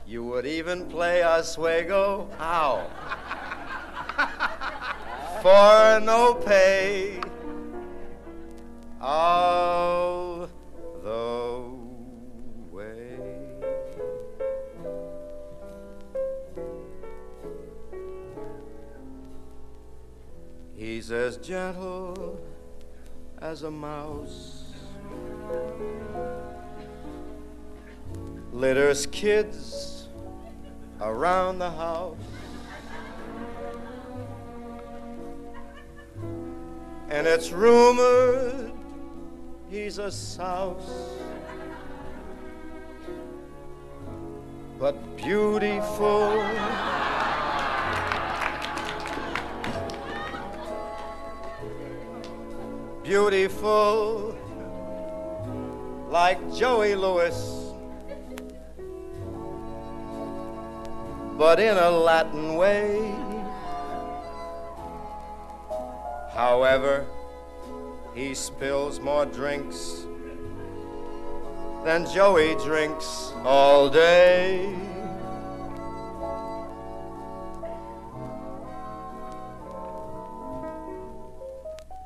you would even play Oswego. How? For no pay, all the way. He's as gentle as a mouse, litters kids around the house, and it's rumored he's a souse, but beautiful. Beautiful like Joey Lewis, but in a Latin way. However, he spills more drinks than Joey drinks all day.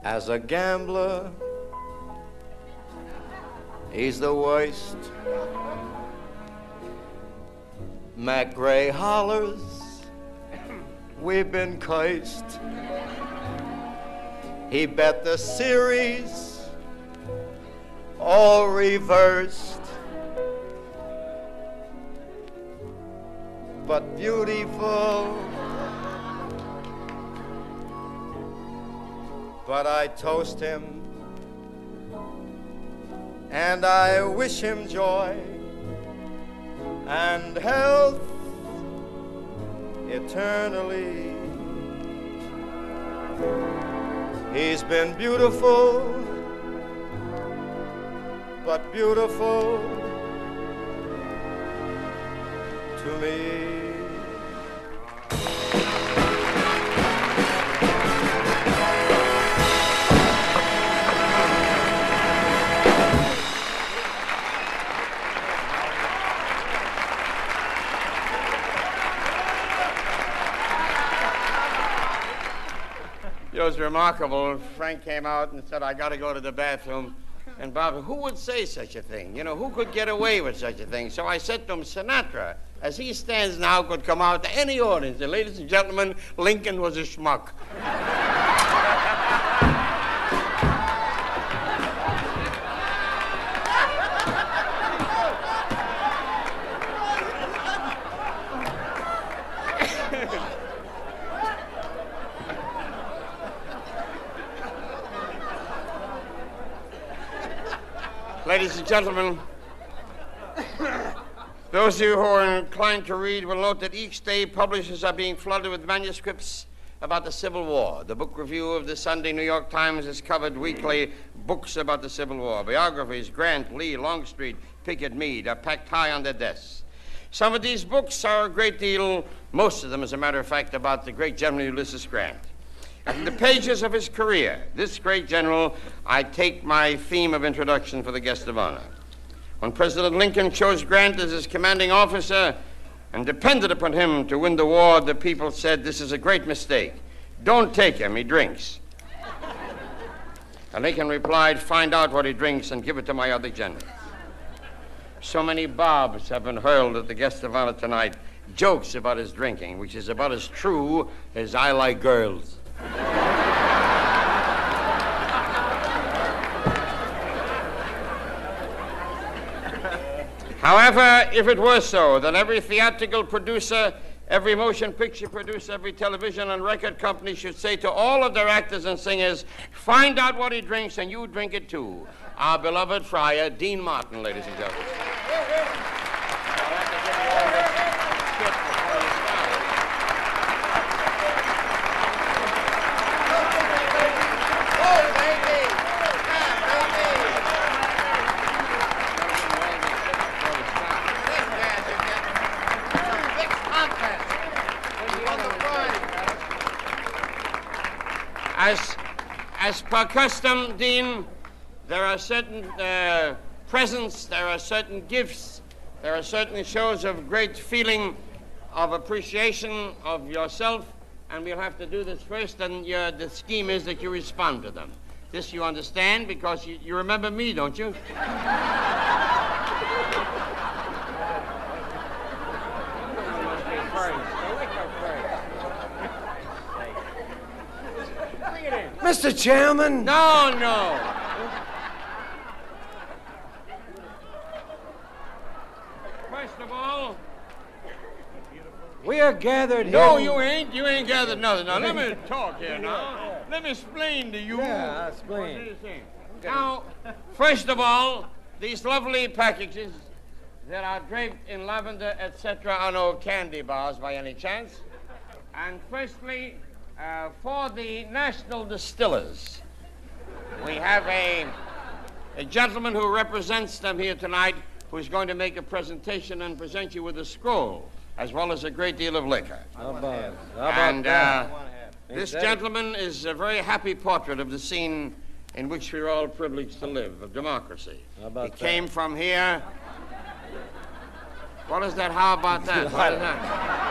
As a gambler, he's the worst. Mac Gray hollers, we've been cursed. He bet the series all reversed. But beautiful. But I toast him and I wish him joy and health eternally. He's been beautiful, but beautiful to me. It was remarkable. Frank came out and said, I got to go to the bathroom. And Bob, who would say such a thing? You know, who could get away with such a thing? So I said to him, Sinatra, as he stands now, could come out to any audience. And ladies and gentlemen, Lincoln was a schmuck. Ladies and gentlemen, those of you who are inclined to read will note that each day publishers are being flooded with manuscripts about the Civil War. The book review of the Sunday New York Times has covered weekly books about the Civil War. Biographies, Grant, Lee, Longstreet, Pickett, Meade, are packed high on their desks. Some of these books are a great deal, most of them, as a matter of fact, about the great General Ulysses Grant. And in the pages of his career, this great general, I take my theme of introduction for the guest of honor. When President Lincoln chose Grant as his commanding officer and depended upon him to win the war, the people said, this is a great mistake. Don't take him, he drinks. And Lincoln replied, find out what he drinks and give it to my other generals. So many barbs have been hurled at the guest of honor tonight, jokes about his drinking, which is about as true as I like girls. However, if it were so, then every theatrical producer, every motion picture producer, every television and record company should say to all of their actors and singers, find out what he drinks and you drink it too. Our beloved Friar, Dean Martin, ladies and gentlemen. As per custom, Dean, there are certain presents, there are certain gifts, there are certain shows of great feeling of appreciation of yourself, and we'll have to do this first, and the scheme is that you respond to them. This you understand, because you remember me, don't you? Mr. Chairman? No, no. First of all, we are gathered here. No, you ain't. You ain't gathered nothing. Now, let me talk here now. Let me explain to you. Yeah, I'll explain. Now, first of all, these lovely packages that are draped in lavender, etc., are no candy bars by any chance. And firstly, for the national distillers, we have a gentleman who represents them here tonight who's going to make a presentation and present you with a scroll, as well as a great deal of liquor. How about And that? this gentleman is a very happy portrait of the scene in which we're all privileged to live, of democracy. He came from here. What is that? How about that? What is that?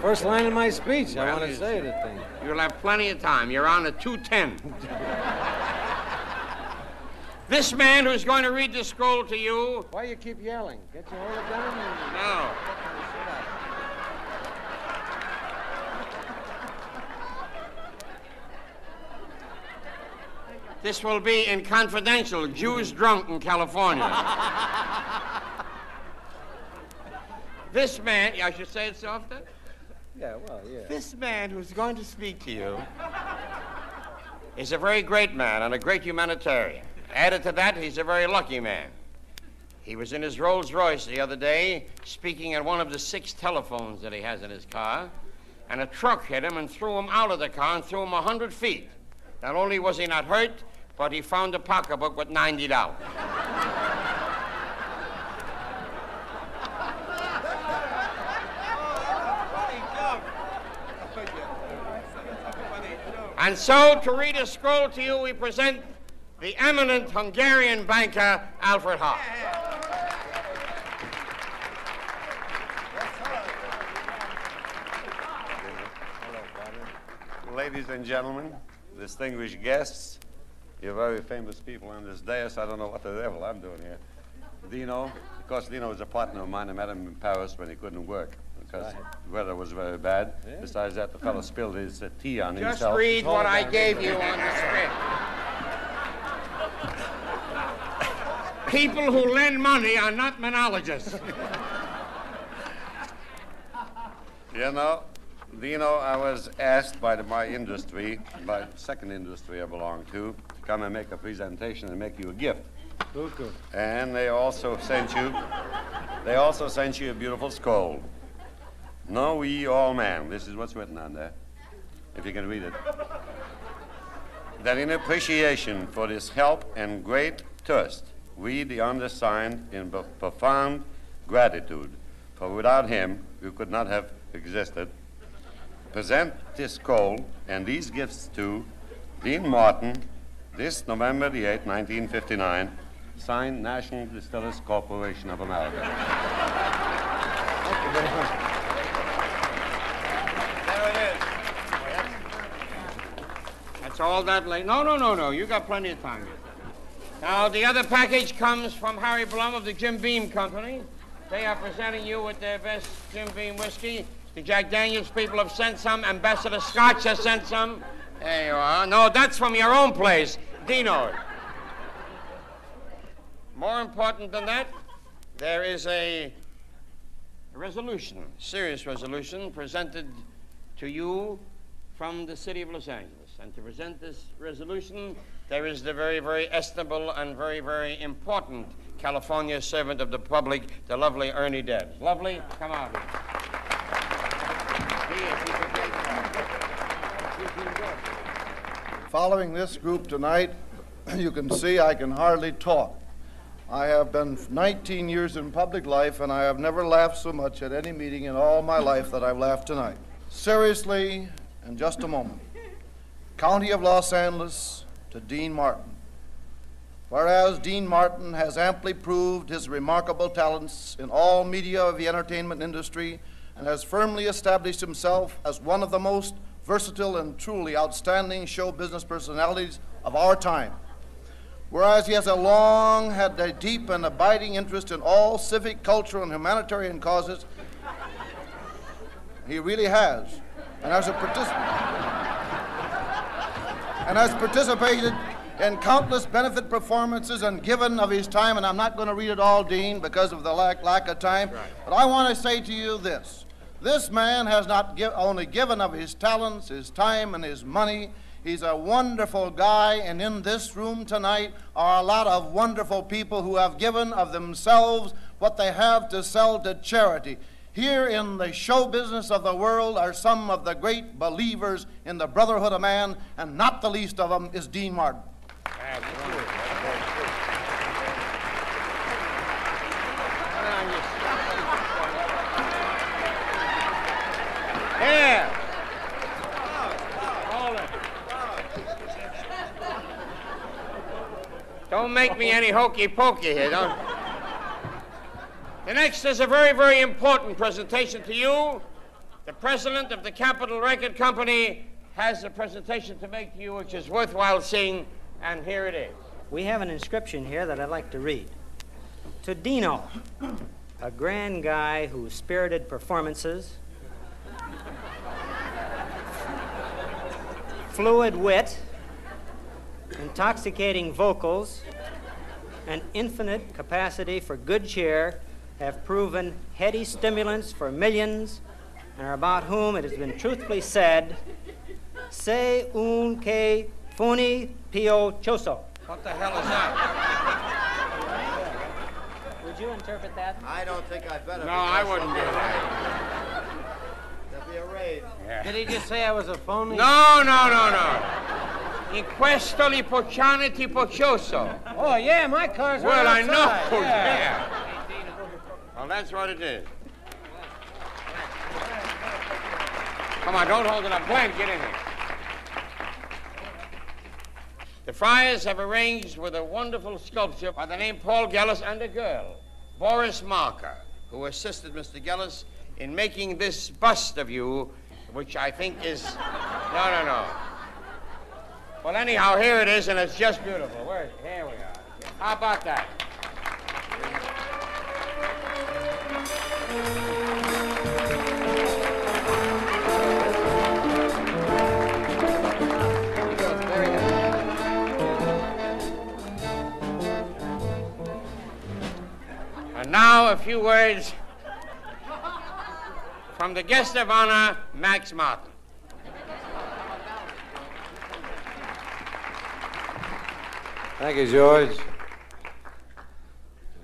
First line of my speech. I want to say the thing. You'll have plenty of time. You're on a 2:10. This man who's going to read the scroll to you. Why you keep yelling? Get your hold it down. No. This will be in confidential. Jews drunk in California. This man, I should say it softer? Yeah, well, yeah. This man who's going to speak to you is a very great man and a great humanitarian. Added to that, he's a very lucky man. He was in his Rolls Royce the other day speaking at one of the 6 telephones that he has in his car, and a truck hit him and threw him out of the car and threw him 100 feet. Not only was he not hurt, but he found a pocketbook with $90. And so, to read a scroll to you, we present the eminent Hungarian banker, Alfred Hart. Ladies and gentlemen, distinguished guests, you're very famous people on this dais. I don't know what the devil I'm doing here. Dino, of course, Dino is a partner of mine. I met him in Paris when he couldn't work because the weather was very bad. Yeah. Besides that, the fellow spilled his tea on himself. Just read what I gave you on the script. People who lend money are not monologists. You know, Dino, I was asked by my industry, by the second industry I belong to come and make a presentation and make you a gift. Okay. And they also sent you a beautiful scroll. Know ye all men, this is what's written on there, if you can read it, that in appreciation for this help and great trust, we, the undersigned, in profound gratitude, for without him, you could not have existed, present this scroll and these gifts to Dean Martin, this November the 8th, 1959, signed National Distillers Corporation of America. Thank you very much. That's all that late. No. You got plenty of time. Now, the other package comes from Harry Blum of the Jim Beam Company. They are presenting you with their best Jim Beam whiskey. The Jack Daniels people have sent some. Ambassador Scotch has sent some. There you are. No, that's from your own place, Dino. More important than that, there is a resolution, serious resolution, presented to you from the city of Los Angeles. And to present this resolution, there is the very, very estimable and very, very important California servant of the public, the lovely Ernie Debs. Lovely, come out here. Following this group tonight, you can see I can hardly talk. I have been 19 years in public life, and I have never laughed so much at any meeting in all my life that I've laughed tonight. Seriously, in just a moment. County of Los Angeles to Dean Martin. Whereas Dean Martin has amply proved his remarkable talents in all media of the entertainment industry and has firmly established himself as one of the most versatile and truly outstanding show business personalities of our time. Whereas he has had a deep and abiding interest in all civic, cultural, and humanitarian causes, he really has, and has participated in countless benefit performances and given of his time, and I'm not going to read it all, Dean, because of the lack of time, right. But I want to say to you this. This man has not only given of his talents, his time, and his money. He's a wonderful guy, and in this room tonight are a lot of wonderful people who have given of themselves what they have to sell to charity. Here in the show business of the world are some of the great believers in the brotherhood of man, and not the least of them is Dean Martin. Yeah. Don't make me any hokey pokey here, don't. The next is a very, very important presentation to you. The president of the Capitol Record Company has a presentation to make to you which is worthwhile seeing, and here it is. we have an inscription here that I'd like to read. To Dino, a grand guy whose spirited performances, fluid wit, intoxicating vocals, and infinite capacity for good cheer have proven heady stimulants for millions, and are about whom it has been truthfully said, "Se un que funi piochoso." What the hell is that? Would you interpret that? I don't think I better. No, I wouldn't do that. There'll be a raid. Yeah. Did he just say I was a phony? No. In questo li pocciane ti poccioso. Oh, yeah, my car's Well, right I know. outside. Yeah. Well, that's what it is. Come on, don't hold it up. Glenn, get in here. The Friars have arranged with a wonderful sculptor by the name Paul Gellis and a girl, Boris Marker, who assisted Mr. Gellis in making this bust of you, which I think is... No. Well, anyhow, here it is, and it's just beautiful. Here we are. How about that? And now a few words from the guest of honor, Max Martin. Thank you, George.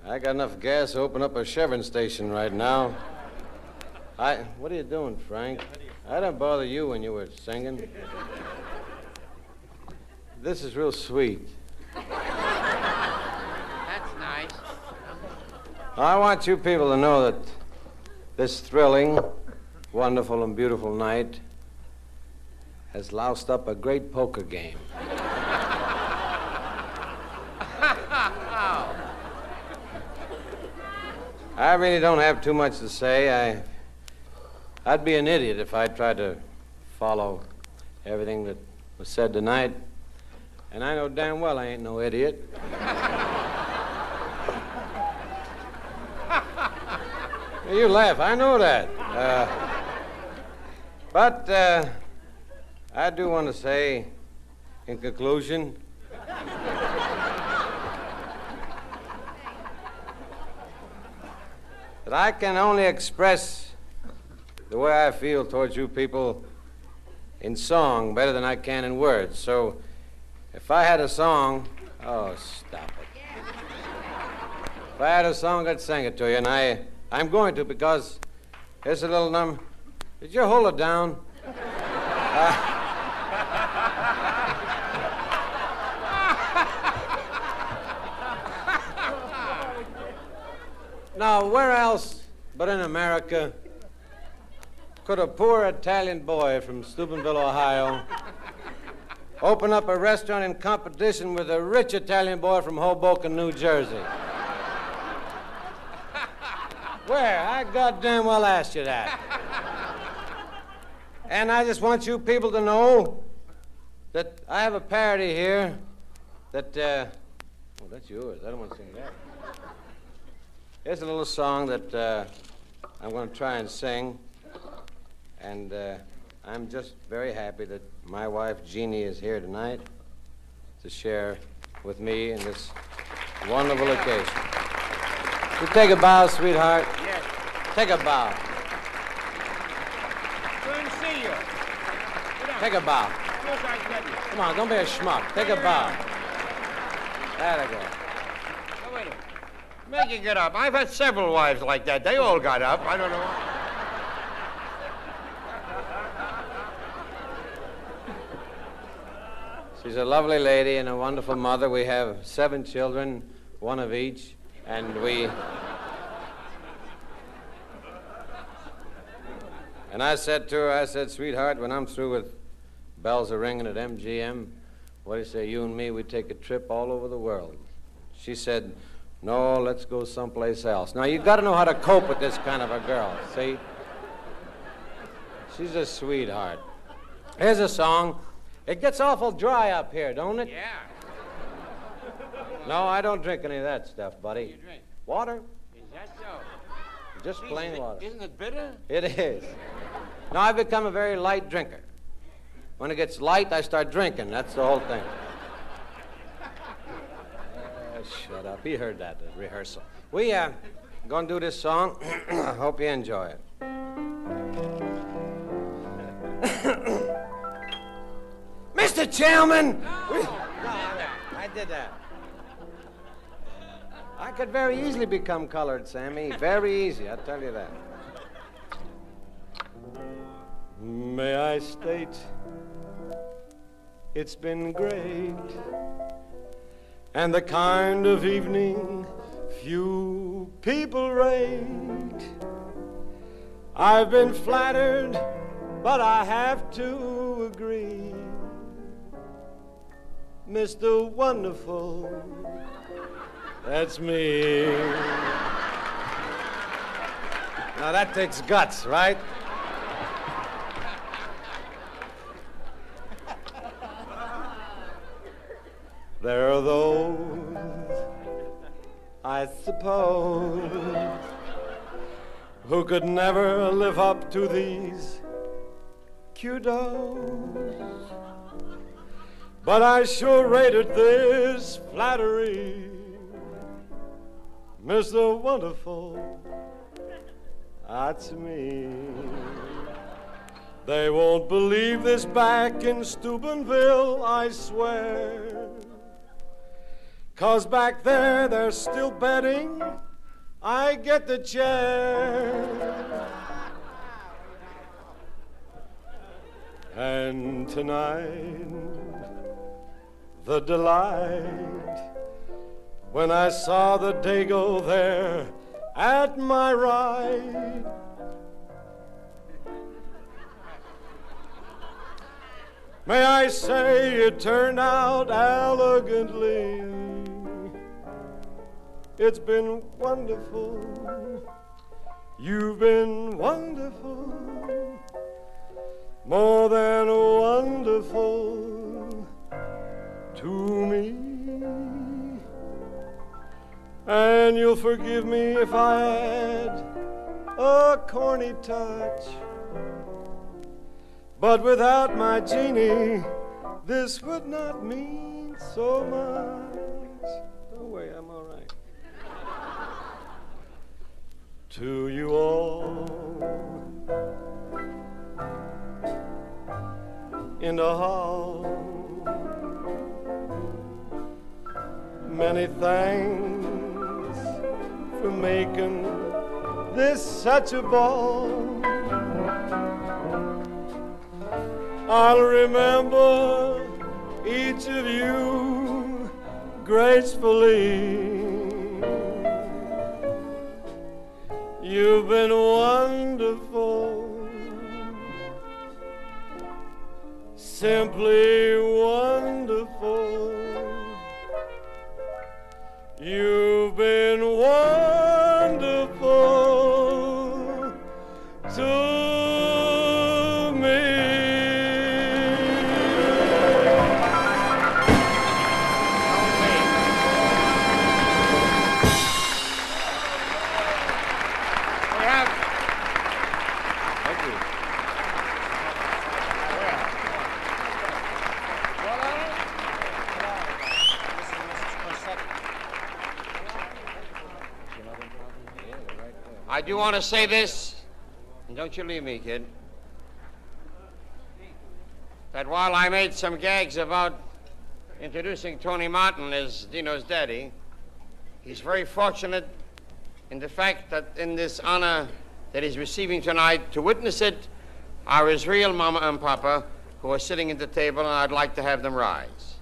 I got enough gas to open up a Chevron station right now. What are you doing, Frank? I didn't bother you when you were singing. This is real sweet. That's nice. I want you people to know that this thrilling, wonderful, and beautiful night has loused up a great poker game. I really don't have too much to say. I'd be an idiot if I tried to follow everything that was said tonight. And I know damn well I ain't no idiot. You laugh, I know that. But I do want to say, in conclusion, that I can only express the way I feel towards you people in song better than I can in words. So if I had a song, oh, stop it. If I had a song, I'd sing it to you, and I'm going to, because here's a little number. Did you hold it down? Now, where else but in America could a poor Italian boy from Steubenville, Ohio, open up a restaurant in competition with a rich Italian boy from Hoboken, New Jersey? Where? I goddamn well asked you that. And I just want you people to know that I have a parody here that, oh, that's yours. I don't want to sing that. Here's a little song that I'm going to try and sing. And I'm just very happy that my wife, Jeannie, is here tonight to share with me in this wonderful occasion. You take a bow, sweetheart. Yes. Take a bow. Good to see you. Take a bow. Yes, I get you. Come on, don't be a schmuck. Take a bow. There we go. Oh, wait a minute. Make it get up. I've had several wives like that. They all got up. I don't know why. She's a lovely lady and a wonderful mother. We have 7 children, 1 of each, and And I said to her, sweetheart, when I'm through with bells are ringing at MGM, what do you say, you and me, we take a trip all over the world? She said, no, let's go someplace else. Now, you got to know how to cope with this kind of a girl, see? She's a sweetheart. Here's a song. It gets awful dry up here, don't it? Yeah. No, I don't drink any of that stuff, buddy. You drink? Water? Is that so? Just plain water. Isn't it bitter? It is. No, I've become a very light drinker. When it gets light, I start drinking. That's the whole thing. Shut up. He heard that at rehearsal. We going to do this song. I hope you enjoy it. Mr. Chairman! I did that. I could very easily become colored, Sammy. Very easy, I'll tell you that. May I state, it's been great, and the kind of evening few people rate. I've been flattered, but I have to agree. Mr. Wonderful, that's me. Now that takes guts, right? There are those, I suppose, who could never live up to these kudos. But I sure rated this flattery. Mr. Wonderful, that's me. They won't believe this back in Steubenville, I swear. 'Cause back there, they're still betting I get the chair. And tonight, the delight when I saw the Dago there at my right. May I say it turned out elegantly. It's been wonderful. You've been wonderful. More than wonderful to me. And you'll forgive me if I add a corny touch. But without my genie, this would not mean so much. Don't worry, I'm all right. To you all in the hall, many thanks for making this such a ball. I'll remember each of you gracefully. You've been wonderful, simply wonderful. You've been wonderful to I do want to say this, and don't you leave me, kid, that while I made some gags about introducing Tony Martin as Dino's daddy, he's very fortunate in the fact that in this honor that he's receiving tonight, to witness it are his real mama and papa, who are sitting at the table, and I'd like to have them rise.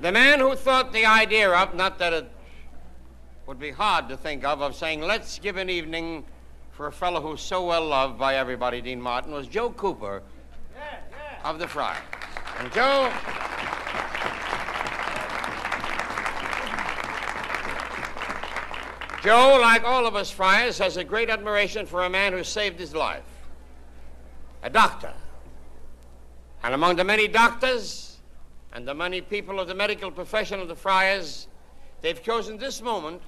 The man who thought the idea up, not that it would be hard to think of saying, let's give an evening for a fellow who's so well loved by everybody, Dean Martin, was Joe Cooper of the Friars. And Joe, like all of us Friars, has a great admiration for a man who saved his life, a doctor. And among the many doctors and the many people of the medical profession of the Friars, they've chosen this moment,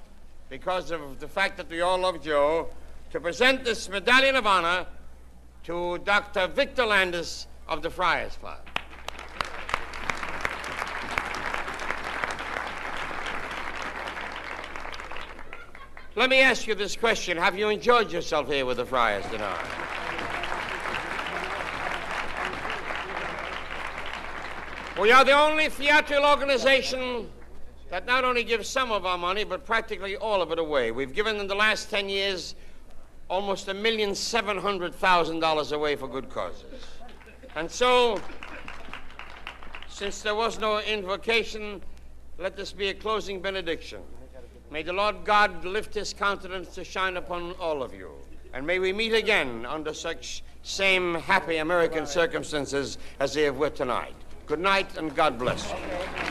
because of the fact that we all love Joe, to present this Medallion of Honor to Dr. Victor Landis of the Friars Club. Let me ask you this question. Have you enjoyed yourself here with the Friars tonight? We are the only theatrical organization that not only gives some of our money, but practically all of it away. We've given in the last 10 years almost $1,700,000 away for good causes. And so, since there was no invocation, let this be a closing benediction. May the Lord God lift his countenance to shine upon all of you. And may we meet again under such same happy American circumstances as they have with tonight. Good night, and God bless you.